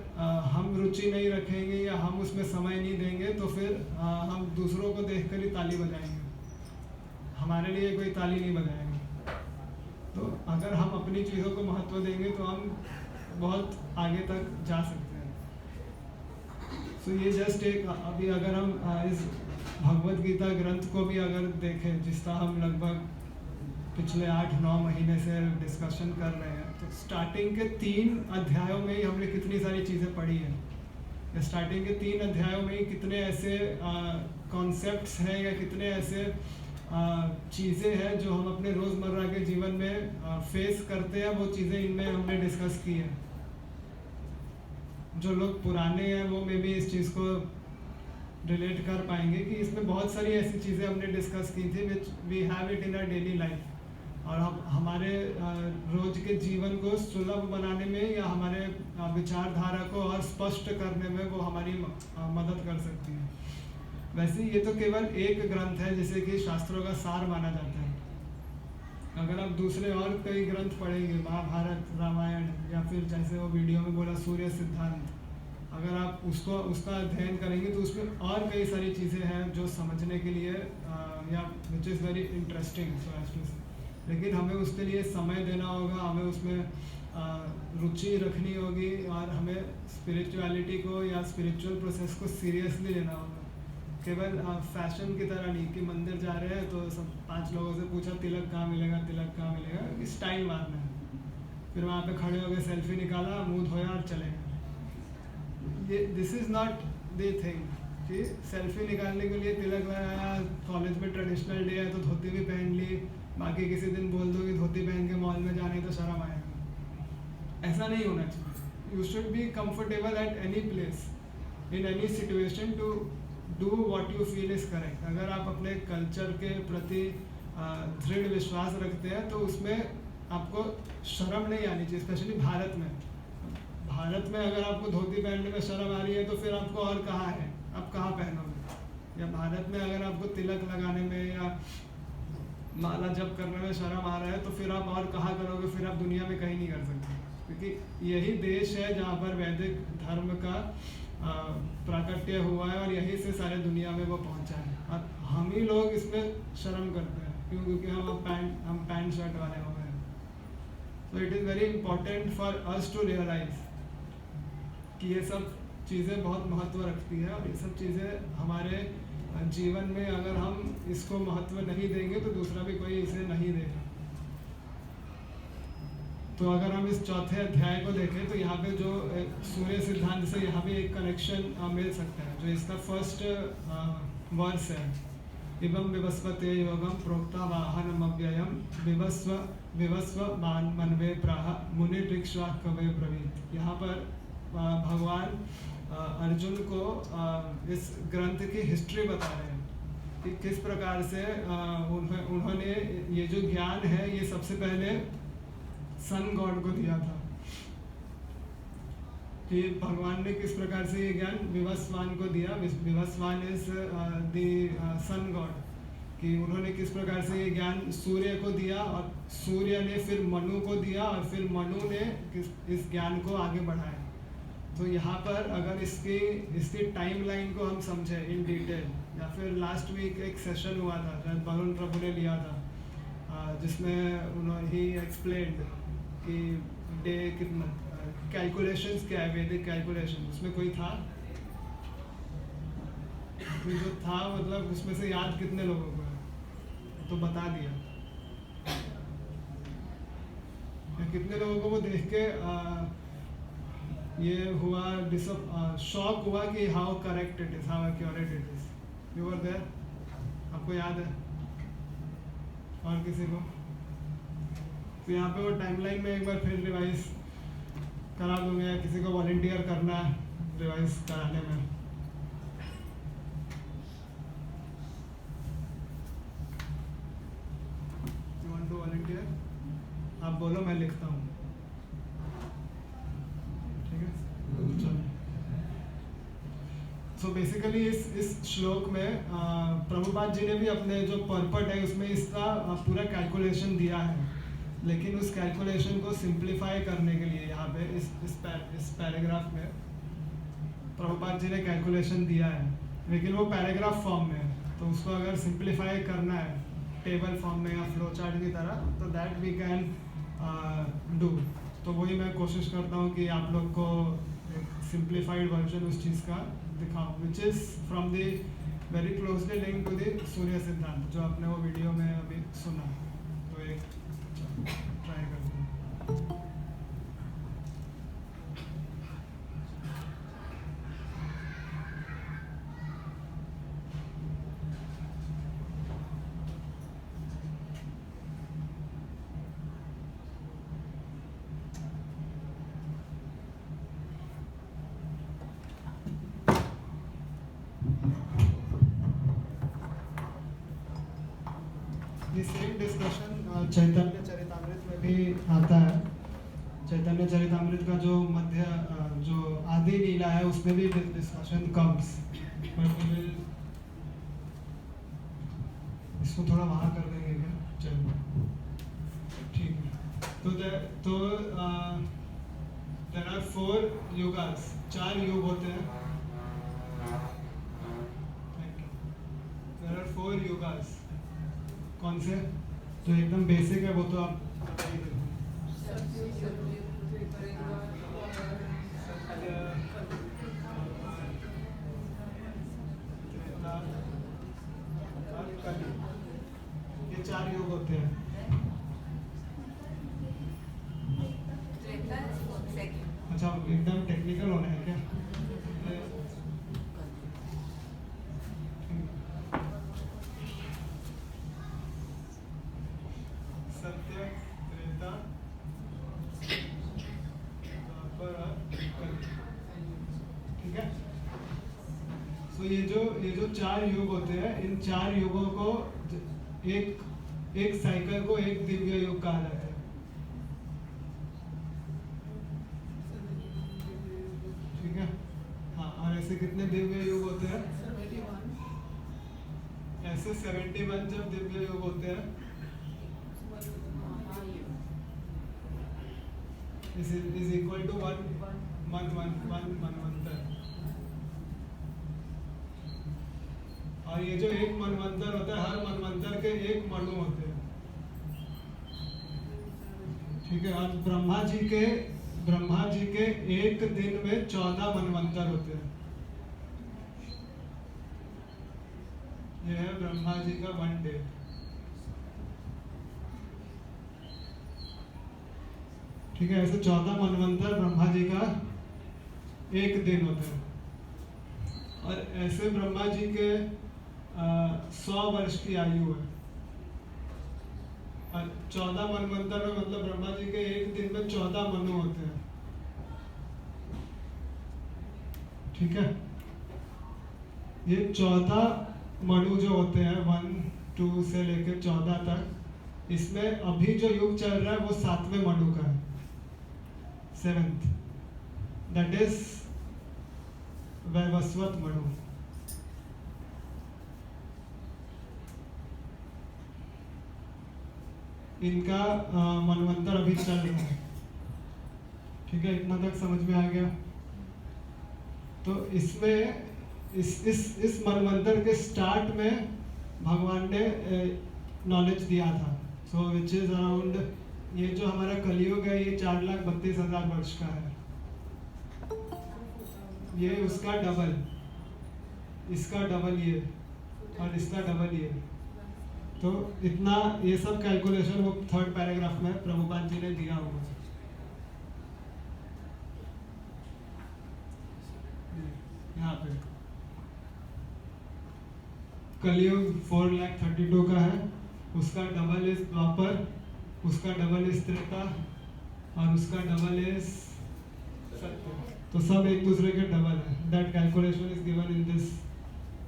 हम रुचि नहीं रखेंगे या हम उसमें समय नहीं देंगे, तो फिर हम दूसरों को देखकर ही ताली बजाएंगे, हमारे लिए कोई ताली नहीं बजाएंगे. तो अगर हम अपनी चीज़ों को महत्व देंगे तो हम बहुत आगे तक जा सकते हैं. सो ये जस्ट एक अभी अगर हम इस भगवत गीता ग्रंथ को भी अगर देखें, जिसका हम लगभग पिछले 8-9 महीने से डिस्कशन कर रहे हैं, तो स्टार्टिंग के 3 अध्यायों में ही हमने कितनी सारी चीज़ें पढ़ी हैं। स्टार्टिंग के 3 अध्यायों में ही कितने ऐसे कॉन्सेप्ट्स हैं या कितने ऐसे चीज़ें हैं जो हम अपने रोज़मर्रा के जीवन में फेस करते हैं, वो चीज़ें इनमें हमने डिस्कस की हैं। जो लोग पुराने हैं वो मे भी इस चीज़ को रिलेट कर पाएंगे कि इसमें बहुत सारी ऐसी चीज़ें हमने डिस्कस की थी which we have it in our daily life, और हम हमारे रोज के जीवन को सुलभ बनाने में या हमारे विचारधारा को और स्पष्ट करने में वो हमारी मदद कर सकती है। वैसे ये तो केवल एक ग्रंथ है जिसे कि शास्त्रों का सार माना जाता है। अगर आप दूसरे और कई ग्रंथ पढ़ेंगे, महाभारत, रामायण, या फिर जैसे वो वीडियो में बोला सूर्य सिद्धांत, अगर आप उसका अध्ययन करेंगे तो उसमें और कई सारी चीज़ें हैं जो समझने के लिए या विच इज़ वेरी इंटरेस्टिंग, लेकिन हमें उसके लिए समय देना होगा, हमें उसमें रुचि रखनी होगी, और हमें स्पिरिचुअलिटी को या स्पिरिचुअल प्रोसेस को सीरियसली लेना होगा। केवल फैशन की तरह नहीं कि मंदिर जा रहे हैं तो सब 5 लोगों से पूछा तिलक कहाँ मिलेगा, तिलक कहाँ मिलेगा, स्टाइल मारना है, फिर वहाँ पे खड़े होकर सेल्फी निकाला, मुँह धोया और चले गए। ये this is not the thing कि सेल्फी निकालने के लिए तिलक लगाया, कॉलेज में ट्रेडिशनल डे है तो धोती भी पहन ली, बाकी किसी दिन बोल दो कि धोती पहन के मॉल में जाने तो शर्म आएगा। ऐसा नहीं होना चाहिए। You should be comfortable at any place, in any situation, to do what you feel is correct. अगर आप अपने कल्चर के प्रति दृढ़ विश्वास रखते हैं तो उसमें आपको शर्म नहीं आनी चाहिए। स्पेशली भारत में अगर आपको धोती पहनने में शर्म आ रही है तो फिर आपको और कहाँ है, आप कहाँ पहनोगे। या भारत में अगर आपको तिलक लगाने में या माला जप करने में शर्म आ रहा है तो फिर आप और कहाँ करोगे, फिर आप दुनिया में कहीं नहीं कर सकते, क्योंकि यही देश है जहाँ पर वैदिक धर्म का प्राकट्य हुआ है और यहीं से सारे दुनिया में वो पहुँचा है। और हम ही लोग इसमें शर्म करते हैं क्योंकि हम पैंट शर्ट वाले हो गए। So it is very important for us to realise कि ये सब चीज़ें बहुत महत्व रखती है, और ये सब चीज़ें हमारे जीवन में अगर हम इसको महत्व नहीं देंगे तो दूसरा भी कोई इसे नहीं देगा। तो अगर हम इस चौथे अध्याय को देखें तो यहाँ पे जो सूर्य सिद्धांत से यहाँ भी एक कनेक्शन मिल सकता है। जो इसका फर्स्ट वर्स है, इवं विवस्वते योगम प्रोक्ता वाहनम अव्ययम विवस्व मनवे प्राह मुनि ऋक्ष्वा कवे ब्रवीत। यहाँ पर भगवान अर्जुन को इस ग्रंथ की हिस्ट्री बता रहे हैं कि किस प्रकार से उन्होंने ये जो ज्ञान है ये सबसे पहले सन गॉड को दिया था। कि भगवान ने किस प्रकार से ये ज्ञान विवस्वान को दिया। Vivasvan is the sun god, कि उन्होंने किस प्रकार से ये ज्ञान सूर्य को दिया, और सूर्य ने फिर मनु को दिया, और फिर मनु ने इस ज्ञान को आगे बढ़ाया। तो यहाँ पर अगर इसकी टाइमलाइन को हम समझें इन डिटेल, या फिर लास्ट वीक एक सेशन हुआ था जब वरुण प्रभु ने लिया था, जिसमें उन्होंने ही एक्सप्लेन्ड कि डे कितना कैलकुलेशंस क्या है, वैदिक कैलकुलेशन, उसमें कोई था जो था, मतलब उसमें से याद कितने लोगों को है तो बता दिया, या कितने लोगों को वो देख के ये हुआ शॉक हुआ कि how correct it is, how accurate it is. You were there, आपको याद है? और किसी को? तो यहाँ पे वो टाइमलाइन में एक बार फिर रिवाइज करा दूंगा, या किसी को वॉलंटियर करना है रिवाइज कराने में। You want to volunteer? आप बोलो, मैं लिखता हूँ। ठीक है, चलो। सो बेसिकली इस श्लोक में प्रभुपाद जी ने भी अपने जो पर्पट है उसमें इसका पूरा कैलकुलेशन दिया है, लेकिन उस कैलकुलेशन को सिंप्लीफाई करने के लिए यहाँ पे इस पैराग्राफ में प्रभुपाद जी ने कैलकुलेशन दिया है, लेकिन वो पैराग्राफ फॉर्म में है। तो उसको अगर सिंप्लीफाई करना है टेबल फॉर्म में या फ्लो चार्ट की तरह, तो दैट वी कैन डू। तो वही मैं कोशिश करता हूँ कि आप लोग को एक सिंप्लीफाइड वर्जन उस चीज़ का दिखाओ, which is from the very closely link to the Surya Siddhanta, जो आपने वो वीडियो में अभी सुना। तो एक ट्राई करते हैं। सेम डिस्कशन चैतन्य चरितामृत में भी आता है। चैतन्य चरितामृत का जो मध्य जो आदि लीला है उसमें भी discussion comes, but we will इसको थोड़ा वहाँ कर देंगे क्या? चलो ठीक है। तो देयर आर 4 युगास, 4 युग होते हैं। There are 4 yugas. कौन से? जो एकदम बेसिक है वो तो आप ये 4 युग होते हैं। अच्छा, एकदम टेक्निकल होना है क्या? सत्य, त्रेता, द्वापर और कलयुग। ठीक है। सो ये जो 4 युग होते हैं, इन 4 युगों को एक साइकिल को एक दिव्य युग कहा जाता है। ठीक है। हाँ, और ऐसे कितने दिव्य युग होते हैं? ऐसे 71 जब दिव्य युग होते हैं, is equal to one मनवंतर। और ये जो एक मनवंतर होता है, हर मनवंतर के एक मनु होते हैं। ठीक है। और ब्रह्मा जी के एक दिन में 14 मनवंतर होते हैं। ये है ब्रह्मा जी का 1 डे। ठीक है। ऐसे 14 मनवंतर ब्रह्मा जी का एक दिन होता है। और ऐसे ब्रह्मा जी के 100 वर्ष की आयु है। और 14 मनवंतर में मतलब ब्रह्मा जी के एक दिन में 14 मनु होते हैं। ठीक है। ये 14 मनु जो होते हैं 1, 2 से लेकर 14 तक, इसमें अभी जो युग चल रहा है वो 7वें मनु का है, 7th, that is Vaivasvata Manu. इनका मनवंतर अभी चल रहा है। ठीक है। इतना तक समझ में आ गया। तो इसमें इस मनवंतर के स्टार्ट में भगवान ने नॉलेज दिया था। सो विच इज अराउंड, ये जो हमारा कलयुग है ये 4,32,000 वर्ष का है। ये उसका डबल, इसका डबल ये, और इसका डबल ये। तो इतना ये सब कैलकुलेशन वो 3rd पैराग्राफ में प्रभुपाद जी ने दिया हुआ है। यहाँ पे कलयुग 4,32,000 का है, उसका डबल इज द्वापर, उसका डबल इज त्रेता, और उसका डबल इज सत्य। तो सब एक दूसरे के डबल है। That calculation is given in this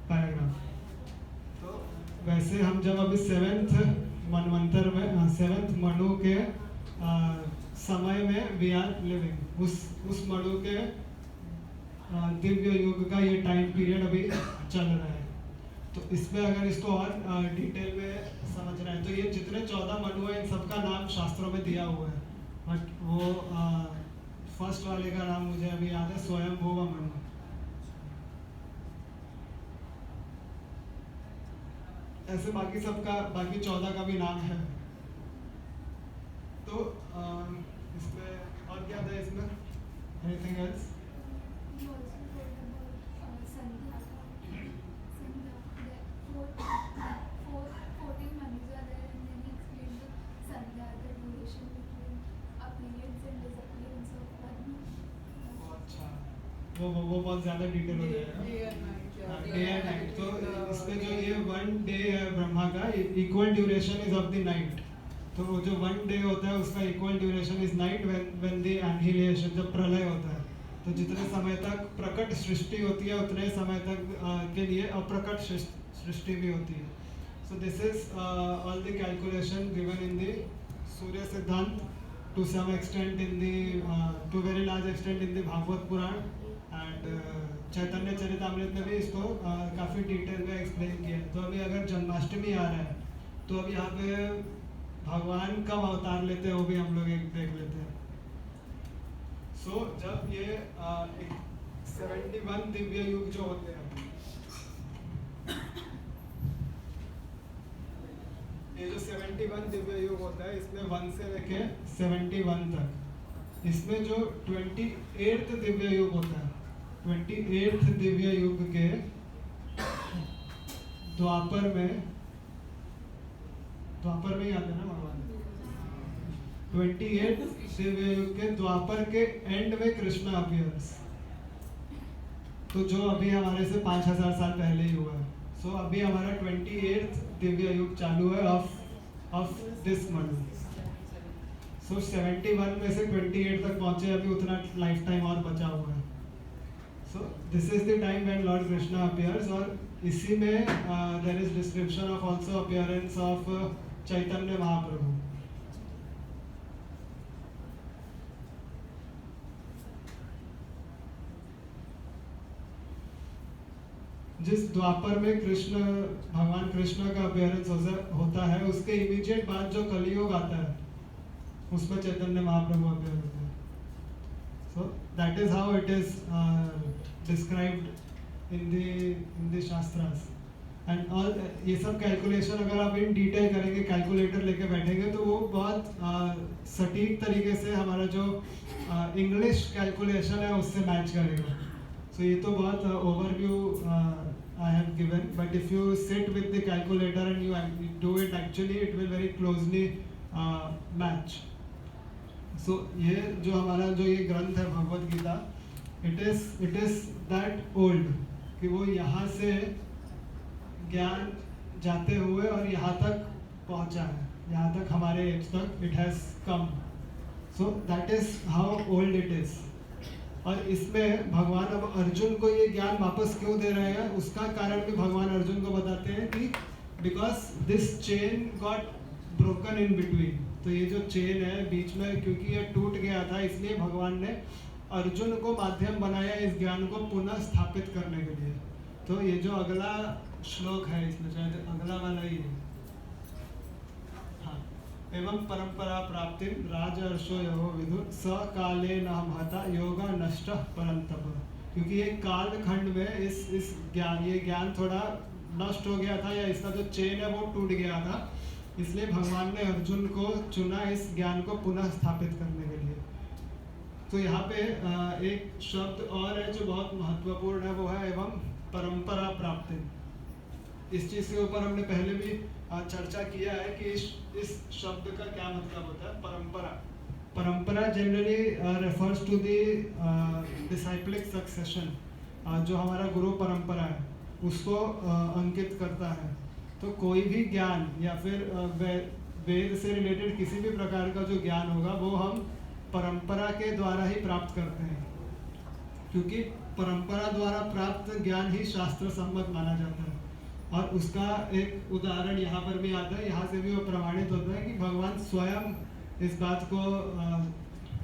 paragraph. तो वैसे हम जब अभी 7th मनवंतर में 7th मनु के समय में वी आर लिविंग, उस मनु के दिव्य युग का ये टाइम पीरियड अभी चल रहा है। तो इसमें अगर इसको और डिटेल में समझना है तो ये जितने 14 मनु हैं इन सबका नाम शास्त्रों में दिया हुआ है। बट वो फर्स्ट वाले का नाम मुझे अभी याद है, स्वयंभुव मनु। ऐसे बाकी 14 का भी नाम है। तो इसमें और क्या था इसमें? Anything else? वो बहुत ज़्यादा डिटेल हो जाएगा। डे एंड नाइट, तो इसमें जो ये 1 डे है ब्रह्मा का, equal duration is of the night. तो वो जो 1 डे होता है उसका equal duration is night when the annihilation, जब प्रलय होता है। तो जितने समय तक प्रकट सृष्टि होती है उतने समय तक के लिए अप्रकट सृष्टि भी होती है। So this is all the calculation given in the Surya Siddhanta, to some extent in the to very large extent in the Bhagavata Purana, and Chaitanya Charitamrita में भी इसको काफ़ी डिटेल में एक्सप्लेन किया है। तो अभी अगर जन्माष्टमी आ रहा है तो अभी यहाँ पे भगवान कब अवतार लेते हैं वो भी हम लोग एक देख लेते हैं। सो जब ये 71 दिव्य युग जो होते हैं, ये जो 71 दिव्य युग होता है इसमें 1 से लेके 71 तक, इसमें जो 28th दिव्य युग होता है, 28th दिव्य युग के द्वापर में ही आते हैं ना भगवान, 28th दिव्य युग के द्वापर के एंड में कृष्ण अपीयर्स। तो जो अभी हमारे से 5000 साल पहले ही हुआ है। सो अभी हमारा 28th दिव्य युग चालू है ऑफ दिस मंथ। सो 71 में से 28 तक पहुंचे, अभी उतना लाइफ टाइम और बचा हुआ है। So this is the time when lord Krishna appears, और इसी में there is description of also appearance of Chaitanya Mahaprabhu. जिस द्वापर में भगवान कृष्ण का अपीयरेंस होता है, उसके इमीडिएट बाद जो कलियुग आता है उसमें चैतन्य महाप्रभु अपीयर होते हैं। So that is how it is described in the shastras and all. ये सब कैलकुलेशन अगर आप इन डिटेल करेंगे, कैलकुलेटर लेके बैठेंगे, तो वो बहुत सटीक तरीके से हमारा जो इंग्लिश कैलकुलेशन है उससे मैच करेगा। So ये तो बहुत overview I have given, but if you sit with the calculator and you do it actually, it will very closely match. So ये जो हमारा जो ये ग्रंथ है Bhagavad Gita, it is that old कि वो यहाँ से ज्ञान जाते हुए और यहाँ तक पहुँचा है, यहाँ तक हमारे एज तक it has come. So that is how old it is. और इसमें भगवान अब अर्जुन को ये ज्ञान वापस क्यों दे रहे हैं, उसका कारण भी भगवान अर्जुन को बताते हैं कि because this chain got broken in between. तो ये जो चेन है बीच में, क्योंकि ये टूट गया था, इसलिए भगवान ने अर्जुन को माध्यम बनाया इस ज्ञान को पुनः स्थापित करने के लिए। तो ये जो अगला श्लोक है इसमें, शायद अगला वाला ही है, एवं परंपरा प्राप्ति राजर्षो यो विदुर स काले न महता योगा नष्ट परंतप। क्योंकि ये काल खंड में इस ज्ञान, ये ज्ञान थोड़ा नष्ट हो गया था, या इसका जो चेन है वो टूट गया था, इसलिए भगवान ने अर्जुन को चुना इस ज्ञान को पुनः स्थापित करने के लिए। तो यहाँ पे एक शब्द और है जो बहुत महत्वपूर्ण है, वो है एवं परंपरा प्राप्ति। इस चीज़ के ऊपर हमने पहले भी चर्चा किया है कि इस शब्द का क्या मतलब होता है। Parampara generally refers to the disciplic succession, जो हमारा गुरु परंपरा है उसको अंकित करता है। तो कोई भी ज्ञान या फिर वेद से रिलेटेड किसी भी प्रकार का जो ज्ञान होगा वो हम परंपरा के द्वारा ही प्राप्त करते हैं, क्योंकि परंपरा द्वारा प्राप्त ज्ञान ही शास्त्र सम्मत माना जाता है। और उसका एक उदाहरण यहाँ पर भी आता है, यहाँ से भी वो प्रमाणित होता है कि भगवान स्वयं इस बात को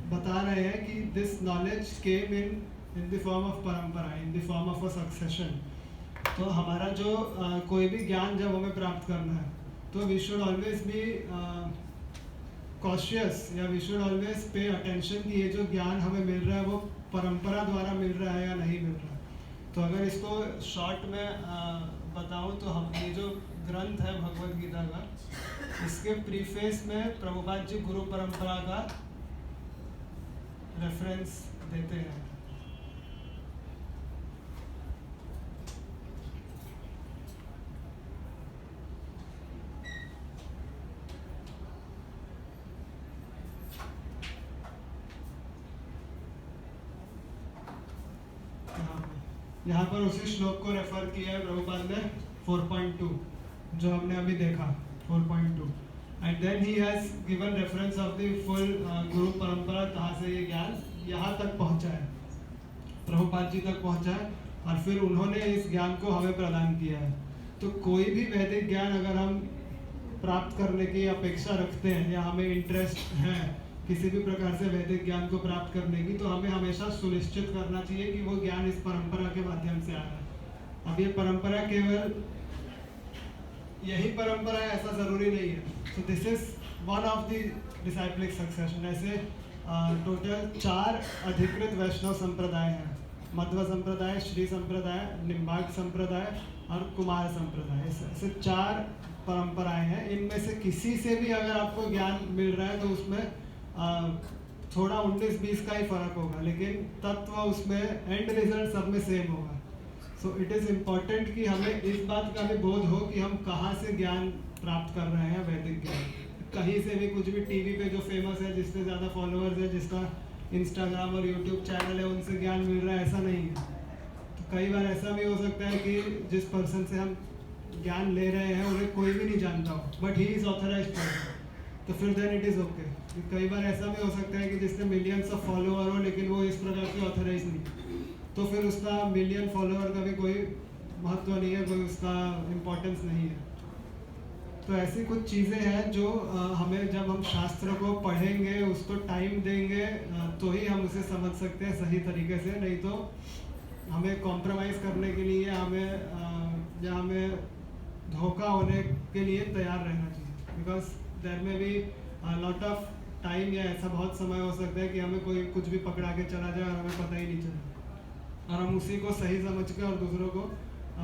बता रहे हैं कि this knowledge came in the form of parampara, in the form of a succession. तो हमारा जो कोई भी ज्ञान जब हमें प्राप्त करना है, तो we should always be cautious, या we should always pay attention कि ये जो ज्ञान हमें मिल रहा है वो परंपरा द्वारा मिल रहा है या नहीं मिल रहा है। तो अगर इसको शॉर्ट में बताऊं तो हम ये जो ग्रंथ है भगवत गीता का, इसके प्रीफेस में प्रभुपाद जी गुरु परंपरा का रेफरेंस देते हैं। यहाँ पर उसी श्लोक को रेफर किया है प्रभुपाद ने 4.2 जो हमने अभी देखा 4.2 and then he has given reference of the full guru parampara, कहाँ से ये ज्ञान यहाँ तक पहुँचा है, प्रभुपाद जी तक पहुँचा है और फिर उन्होंने इस ज्ञान को हमें प्रदान किया है। तो कोई भी वैदिक ज्ञान अगर हम प्राप्त करने की अपेक्षा रखते हैं या हमें इंटरेस्ट है किसी भी प्रकार से वैदिक ज्ञान को प्राप्त करने की, तो हमें हमेशा सुनिश्चित करना चाहिए कि वो ज्ञान इस परंपरा के माध्यम से आ रहा है। अब ये परंपरा केवल यही परंपरा है ऐसा जरूरी नहीं है। So this is one of the disciplic succession. ऐसे टोटल 4 अधिकृत वैष्णव संप्रदाय हैं, मध्व संप्रदाय, श्री संप्रदाय, निम्बार्क संप्रदाय और कुमार संप्रदाय। ऐसे 4 परंपराएं हैं। इनमें से किसी से भी अगर आपको ज्ञान मिल रहा है तो उसमें थोड़ा 19-20 का ही फर्क होगा, लेकिन तत्व उसमें एंड रिजल्ट सब में सेम होगा। सो इट इज़ इम्पॉर्टेंट कि हमें इस बात का भी बोध हो कि हम कहाँ से ज्ञान प्राप्त कर रहे हैं। वैदिक ज्ञान कहीं से भी, कुछ भी टीवी पे जो फेमस है, जिससे ज़्यादा फॉलोअर्स है, जिसका इंस्टाग्राम और यूट्यूब चैनल है, उनसे ज्ञान मिल रहा है ऐसा नहीं है। तो कई बार ऐसा भी हो सकता है कि जिस पर्सन से हम ज्ञान ले रहे हैं उन्हें कोई भी नहीं जानता हो, but he is authorised person, तो फिर देन इट इज़ ओके। कई बार ऐसा भी हो सकता है कि जिसने मिलियंस ऑफ फॉलोअर हो लेकिन वो इस प्रकार से ऑथराइज नहीं, तो फिर उसका मिलियन फॉलोअर का भी कोई महत्व नहीं है, कोई उसका इम्पोर्टेंस नहीं है। तो ऐसी कुछ चीज़ें हैं जो हमें, जब हम शास्त्र को पढ़ेंगे, उसको टाइम देंगे, तो ही हम उसे समझ सकते हैं सही तरीके से। नहीं तो हमें कॉम्प्रोमाइज़ करने के लिए हमें धोखा होने के लिए तैयार रहना चाहिए, बिकॉज देयर में भी लॉट ऑफ टाइम या ऐसा बहुत समय हो सकता है कि हमें कोई कुछ भी पकड़ा के चला जाए और हमें पता ही नहीं चले और हम उसी को सही समझ के और दूसरों को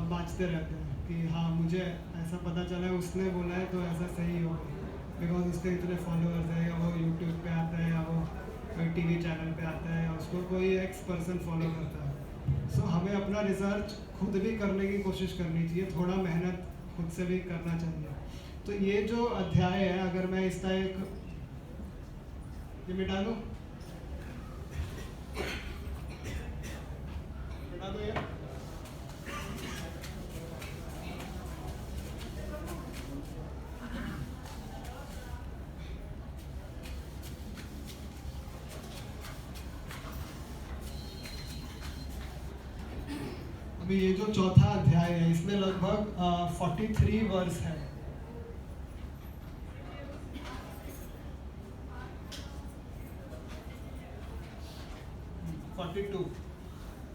बाँचते रहते हैं कि हाँ मुझे ऐसा पता चला है, उसने बोला है तो ऐसा सही होगा, बिकॉज उसके इतने फॉलोअर्स हैं, या वो यूट्यूब पे आता है, या वो कोई टीवी चैनल पे आता है, या उसको कोई एक्स पर्सन फॉलो करता है। सो हमें अपना रिसर्च खुद भी करने की कोशिश करनी चाहिए, थोड़ा मेहनत खुद से भी करना चाहिए। तो ये जो अध्याय है, अगर मैं इसका एक ये मिटा दूँ ये अभी ये जो चौथा अध्याय है इसमें लगभग 43 वर्स है।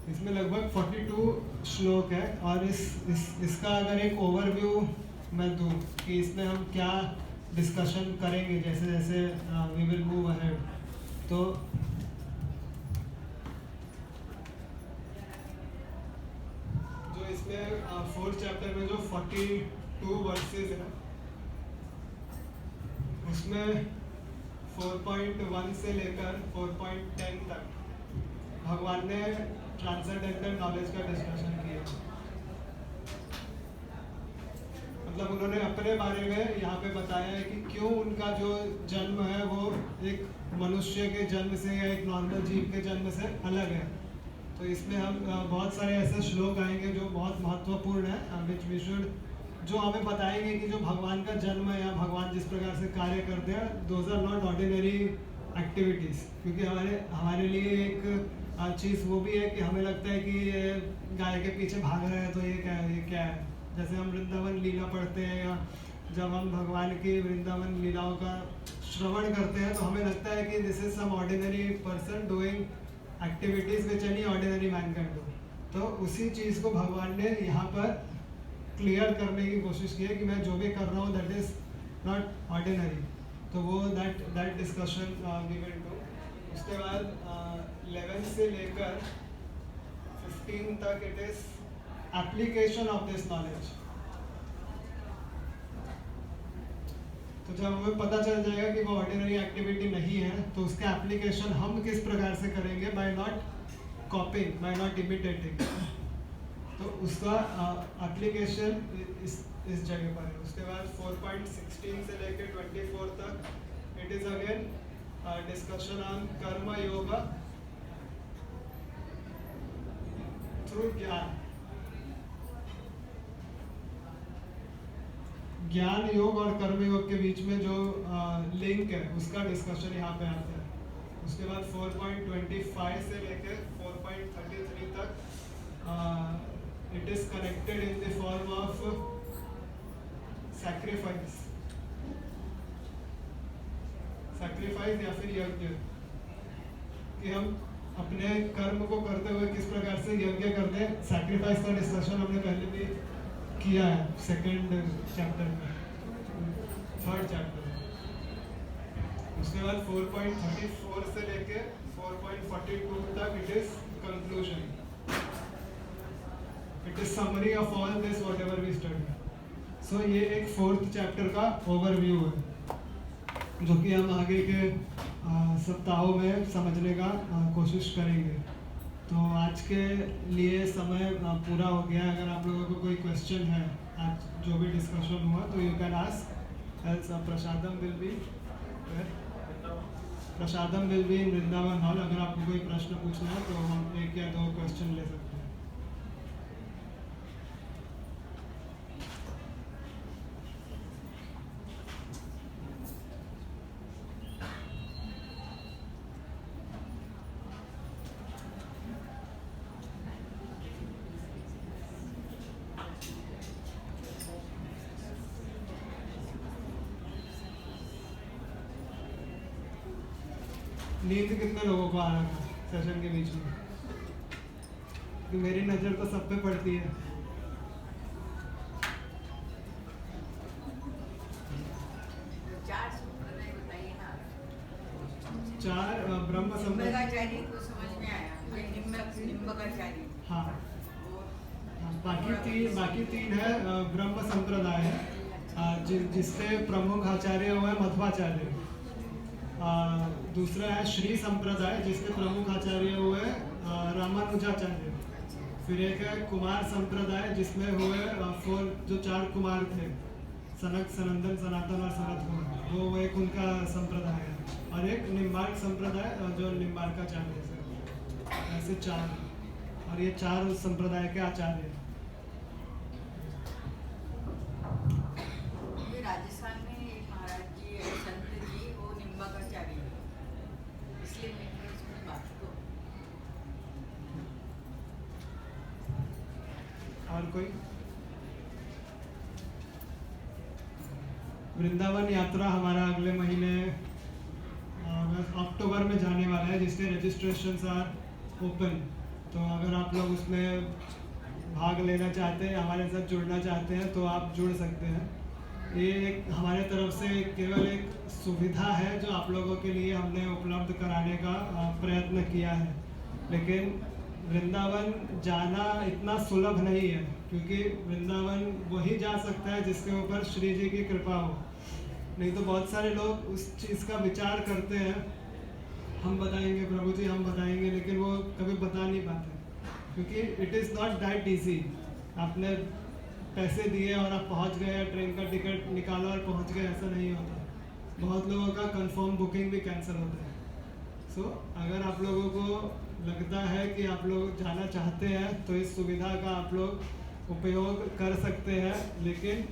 इसमें लगभग 42 श्लोक है और इसका अगर एक ओवरव्यू मैं दूं कि इसमें हम क्या डिस्कशन करेंगे जैसे जैसे वी विल मूव अहेड, तो जो इसमें 4th चैप्टर में जो 42 वर्सेस है उसमें 4.1 से लेकर 4.10 तक भगवान ने ट्रांसेंडेंटल नॉलेज का डिस्कशन किया। मतलब उन्होंने अपने बारे में यहाँ पे बताया है कि क्यों उनका जो जन्म है वो एक मनुष्य के जन्म से या एक नॉर्मल जीव के जन्म से अलग है। तो इसमें हम बहुत सारे ऐसे श्लोक आएंगे जो बहुत महत्वपूर्ण है, विच वी शुड, जो हमें बताएंगे कि जो भगवान का जन्म है या भगवान जिस प्रकार से कार्य करते हैं, those are not ordinary activities. क्योंकि हमारे लिए एक चीज़ वो भी है कि हमें लगता है कि ये गाय के पीछे भाग रहे हैं तो ये क्या है। जैसे हम वृंदावन लीला पढ़ते हैं या जब हम भगवान की वृंदावन लीलाओं का श्रवण करते हैं तो हमें लगता है कि this is some ordinary person doing activities which any ordinary man can do. तो उसी चीज़ को भगवान ने यहाँ पर क्लियर करने की कोशिश की है कि मैं जो भी कर रहा हूँ दैट इज़ नॉट ऑर्डिनरी। तो वो that discussion we will do. उसके बाद 11 से लेकर 15 तक it is application of this knowledge. तो जब हमें पता चल जाएगा कि वो ऑर्डिनरी एक्टिविटी नहीं है तो उसका एप्लीकेशन हम किस प्रकार से करेंगे, by not copying, by not imitating. तो उसका एप्लीकेशन इस जगह पर है। उसके बाद 4.16 से लेकर 24 तक it is again discussion on कर्म योगा। थ्रू ज्ञान योग और कर्म योग के बीच में जो लिंक है उसका डिस्कशन यहाँ पे आता है। उसके बाद 4.25 से लेकर 4.33 तक it is connected in the form of sacrifice या फिर यज्ञ, कि हम अपने कर्म को करते हुए किस प्रकार से यज्ञ करते हैं। सैक्रिफाइस का डिस्कशन हमने पहले भी किया है सेकंड चैप्टर में, थर्ड चैप्टर में। उसके बाद 4.34 से लेके 4.42 तक it is conclusion, it is summary of all this whatever we study. So ये एक फोर्थ चैप्टर का ओवरव्यू है जो कि हम आगे के सप्ताहों में समझने का कोशिश करेंगे। तो आज के लिए समय पूरा हो गया। अगर आप लोगों को कोई क्वेश्चन है आज जो भी डिस्कशन हुआ तो you can ask, else prasadam will be in Vrindavan hall. अगर आपको कोई प्रश्न पूछना है तो हम 1 या 2 क्वेश्चन ले सकते हैं। नींद कितने लोगों को आ रहा था सेशन के बीच में? कि मेरी नज़र तो सब पे पड़ती है। 4 ब्रह्म संप्रदाय को समझ में आया, निम्बकाचार्य। हाँ, बाकी तीन है ब्रह्म संप्रदाय है, जिसके प्रमुख आचार्य हुए मध्वाचार्य। दूसरा है श्री संप्रदाय जिसके प्रमुख आचार्य हुए रामानुजाचार्य। फिर एक है कुमार संप्रदाय जिसमें हुए 4 कुमार थे, सनक, सनंदन, सनातन और सनत कुमार, वो एक उनका संप्रदाय है। और एक निम्बार्क संप्रदाय जो निम्बार्काचार्य से, ऐसे 4, और ये 4 संप्रदाय के आचार्य हैं। राजस्थान में एक महाराज जी संत जी, वो निम्बाकाचार्य, इसलिए मैं उसमें बात को। और कोई? वृंदावन यात्रा हमारा अगले महीने अक्टूबर में जाने वाला है, जिसके रजिस्ट्रेशंस आर ओपन। तो अगर आप लोग उसमें भाग लेना चाहते हैं, हमारे साथ जुड़ना चाहते हैं तो आप जुड़ सकते हैं। ये एक हमारे तरफ से केवल एक सुविधा है जो आप लोगों के लिए हमने उपलब्ध कराने का प्रयत्न किया है। लेकिन वृंदावन जाना इतना सुलभ नहीं है, क्योंकि वृंदावन वही जा सकता है जिसके ऊपर श्री जी की कृपा हो। नहीं तो बहुत सारे लोग उस चीज़ का विचार करते हैं, हम बताएंगे प्रभु जी, हम बताएंगे, लेकिन वो कभी बता नहीं पाते, क्योंकि it is not that easy. आपने पैसे दिए और आप पहुंच गए, ट्रेन का टिकट निकालो और पहुंच गए, ऐसा नहीं होता। बहुत लोगों का कंफर्म बुकिंग भी कैंसिल होता है। सो अगर आप लोगों को लगता है कि आप लोग जाना चाहते हैं तो इस सुविधा का आप लोग उपयोग कर सकते हैं, लेकिन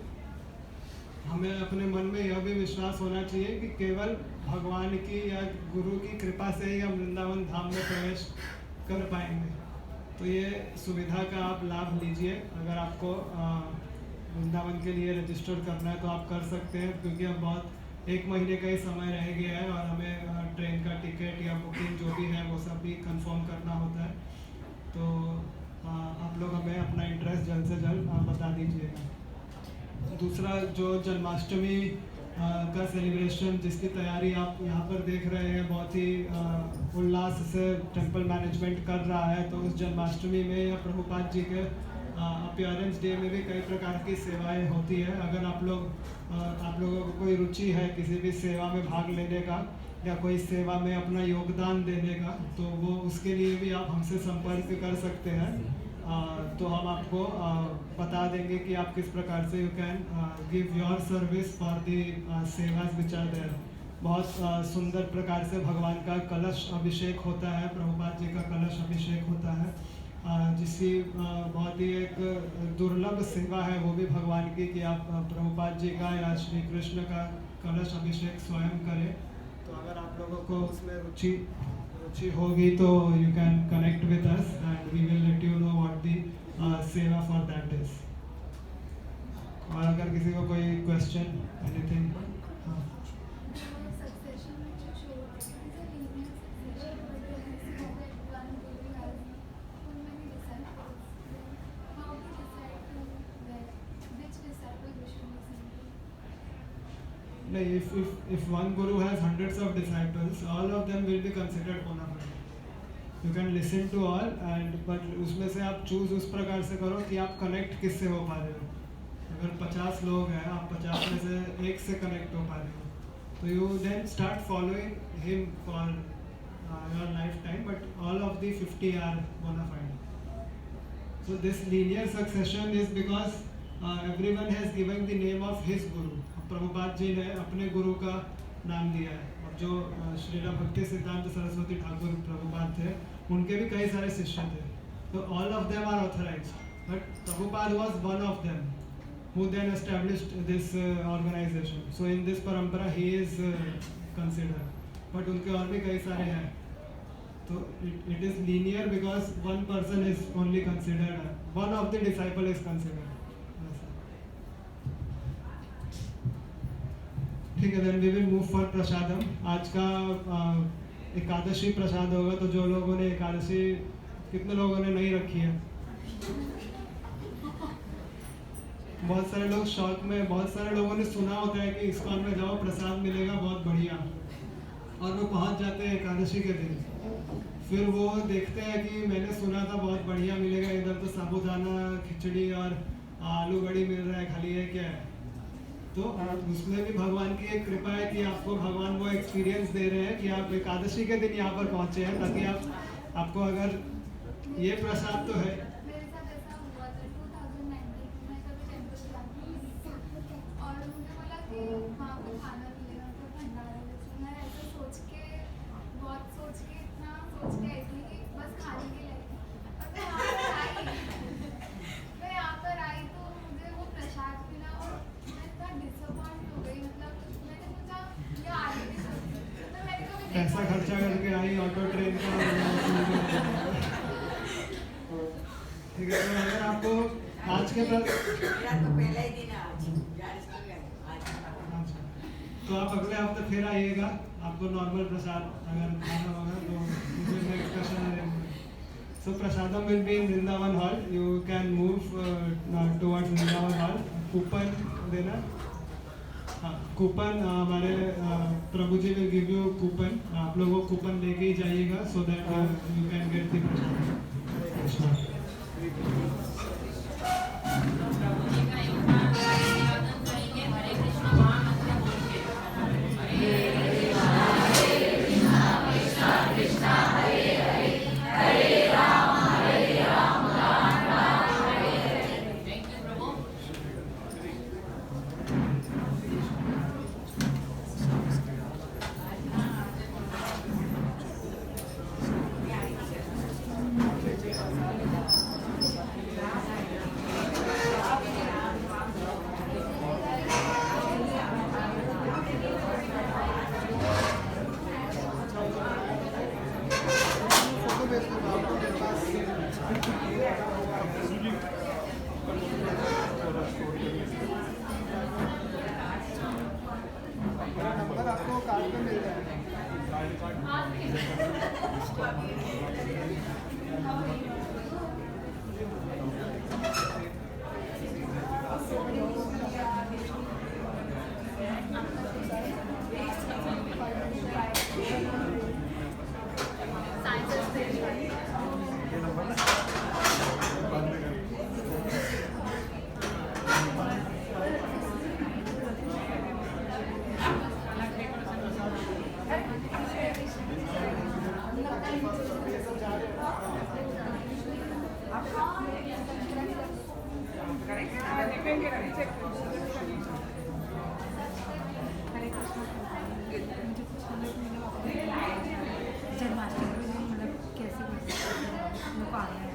हमें अपने मन में यह भी विश्वास होना चाहिए कि केवल भगवान की या गुरु की कृपा से ही हम वृंदावन धाम में प्रवेश कर पाएंगे। तो ये सुविधा का आप लाभ लीजिए। अगर आपको वृंदावन के लिए रजिस्टर करना है तो आप कर सकते हैं, क्योंकि अब बहुत 1 महीने का ही समय रह गया है और हमें ट्रेन का टिकट या बुकिंग जो भी है वो सब भी कंफर्म करना होता है। तो आप लोग हमें अपना इंटरेस्ट जल्द से जल्द बता दीजिएगा। दूसरा, जो जन्माष्टमी का सेलिब्रेशन जिसकी तैयारी आप यहाँ पर देख रहे हैं, बहुत ही उल्लास से टेंपल मैनेजमेंट कर रहा है। तो उस जन्माष्टमी में या प्रभुपाद जी के अपीयरेंस डे में भी कई प्रकार की सेवाएं होती है। अगर आप लोगों को कोई रुचि है किसी भी सेवा में भाग लेने का या कोई सेवा में अपना योगदान देने का, तो वो उसके लिए भी आप हमसे संपर्क कर सकते हैं। तो हम आपको बता देंगे कि आप किस प्रकार से you can give your service for the sevas which are there. बहुत सुंदर प्रकार से भगवान का कलश अभिषेक होता है, प्रभुपाद जी का कलश अभिषेक होता है। जिसकी बहुत ही एक दुर्लभ सेवा है वो भी भगवान की, कि आप प्रभुपाद जी का या श्री कृष्ण का कलश अभिषेक स्वयं करें। तो अगर आप लोगों को उसमें रुचि होगी तो you can connect with us and we will let you know what the सेवा फॉर दैट इज। और अगर किसी को कोई question anything. If one guru has hundreds of disciples, all of them will be considered bona fide. You can listen to all but उसमें से आप choose उस प्रकार से करो कि आप कनेक्ट किससे हो पा रहे हो। अगर 50 लोग हैं, आप 50 में से एक से कनेक्ट हो पा रहे हो, तो you then start following him for your lifetime, but all of the 50 are bona fide. So this linear succession is because everyone has given the name of his guru. Prabhupada ji ने अपने गुरु का नाम दिया है, और जो श्रीला भक्ति सिद्धांत सरस्वती ठाकुर प्रभुपाद थे, उनके भी कई सारे शिष्य थे। तो all of them are authorised, but Prabhupada was one of them who then established this organization. So in this परंपरा he is considered, but उनके और भी कई सारे हैं। तो it is linear because one person is only considered, one of the disciple is considered. ठीक है, then we will move for प्रसादम। आज का एकादशी प्रसाद होगा, तो जो लोगों ने एकादशी, कितने लोगों ने नहीं रखी है? बहुत सारे लोग शौक में, बहुत सारे लोगों ने सुना होता है कि इस्कॉन में जाओ प्रसाद मिलेगा बहुत बढ़िया, और वो पहुंच जाते हैं एकादशी के दिन। फिर वो देखते हैं कि मैंने सुना था बहुत बढ़िया मिलेगा, इधर तो साबूदाना खिचड़ी और आलू बड़ी मिल रहा है, खाली है क्या है? तो उसमें भी भगवान की एक कृपा है कि आपको भगवान वो एक्सपीरियंस दे रहे हैं कि आप एकादशी के दिन यहाँ पर पहुँचे हैं, ताकि आपको अगर ये प्रसाद तो है। मेरे साथ ऐसा हुआ था 2019 में, कभी टेम्पल जाती और मुझे बोला कि वहाँ पे खाना मिलेगा, तो भंडारा जैसे। मैं ऐसे सोच के इतना सोच के आई थी कि बस खाने के लिए। और मैं यहाँ पर आई तो मुझे वो प्रसाद मिला और मैं इतना डिसअपॉइंट हो गई। मतलब मैंने सोचा ये आगे भी तो मैंने कभी पैसा खर्चा करके आई, ऑटो ट्रेन का। ठीक है, तो अगर आपको आज के मेरा तो पहला ही दिन है आज। तो आप अगले हफ्ते फिर आइएगा, आपको नॉर्मल प्रसाद अगर खाना होगा तो मुझे नेक्स्ट क्वेश्चन है। So prasadam will be in Vrindavan hall, you can move towards Vrindavan hall. Coupon देना, हाँ कूपन हमारे प्रभु जी विल गिव यू कूपन, आप लोगों को कूपन लेके ही जाइएगा, so that you can get the prasad. Number आपको कार्ड पे मिल जाएगा। जन्माष्टमी में मतलब कैसे लोग आ रहे हैं?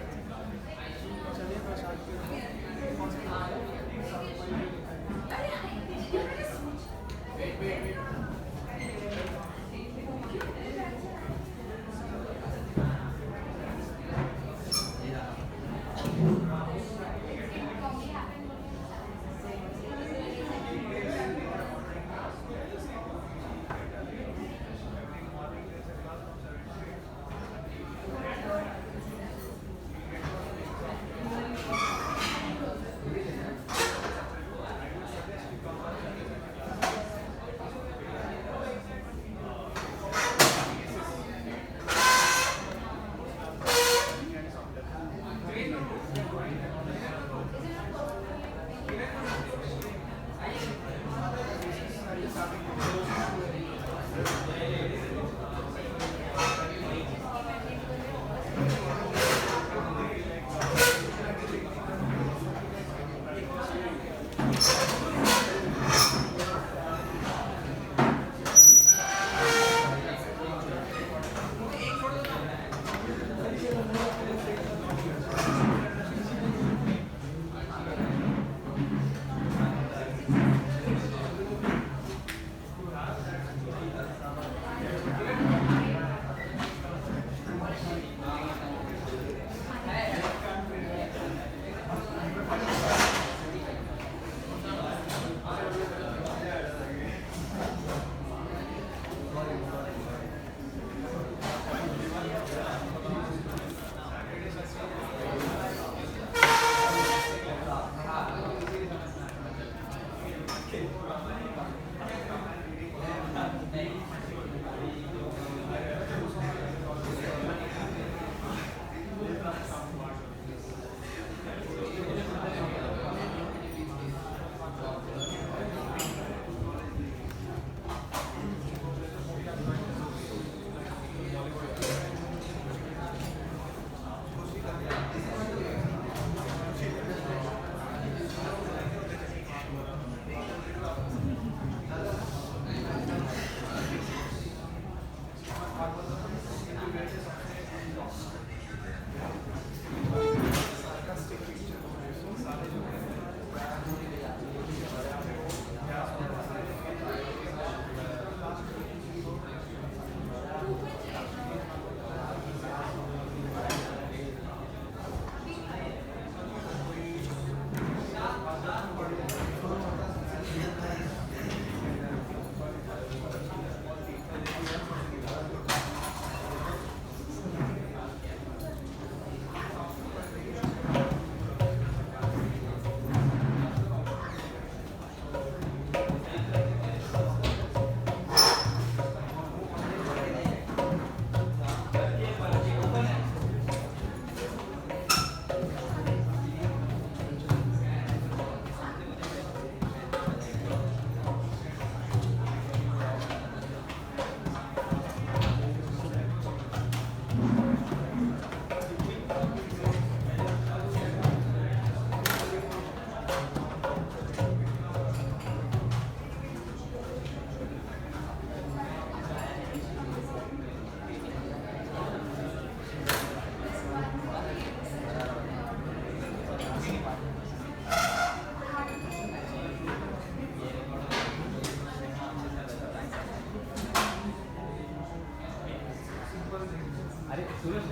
अरे सुरेश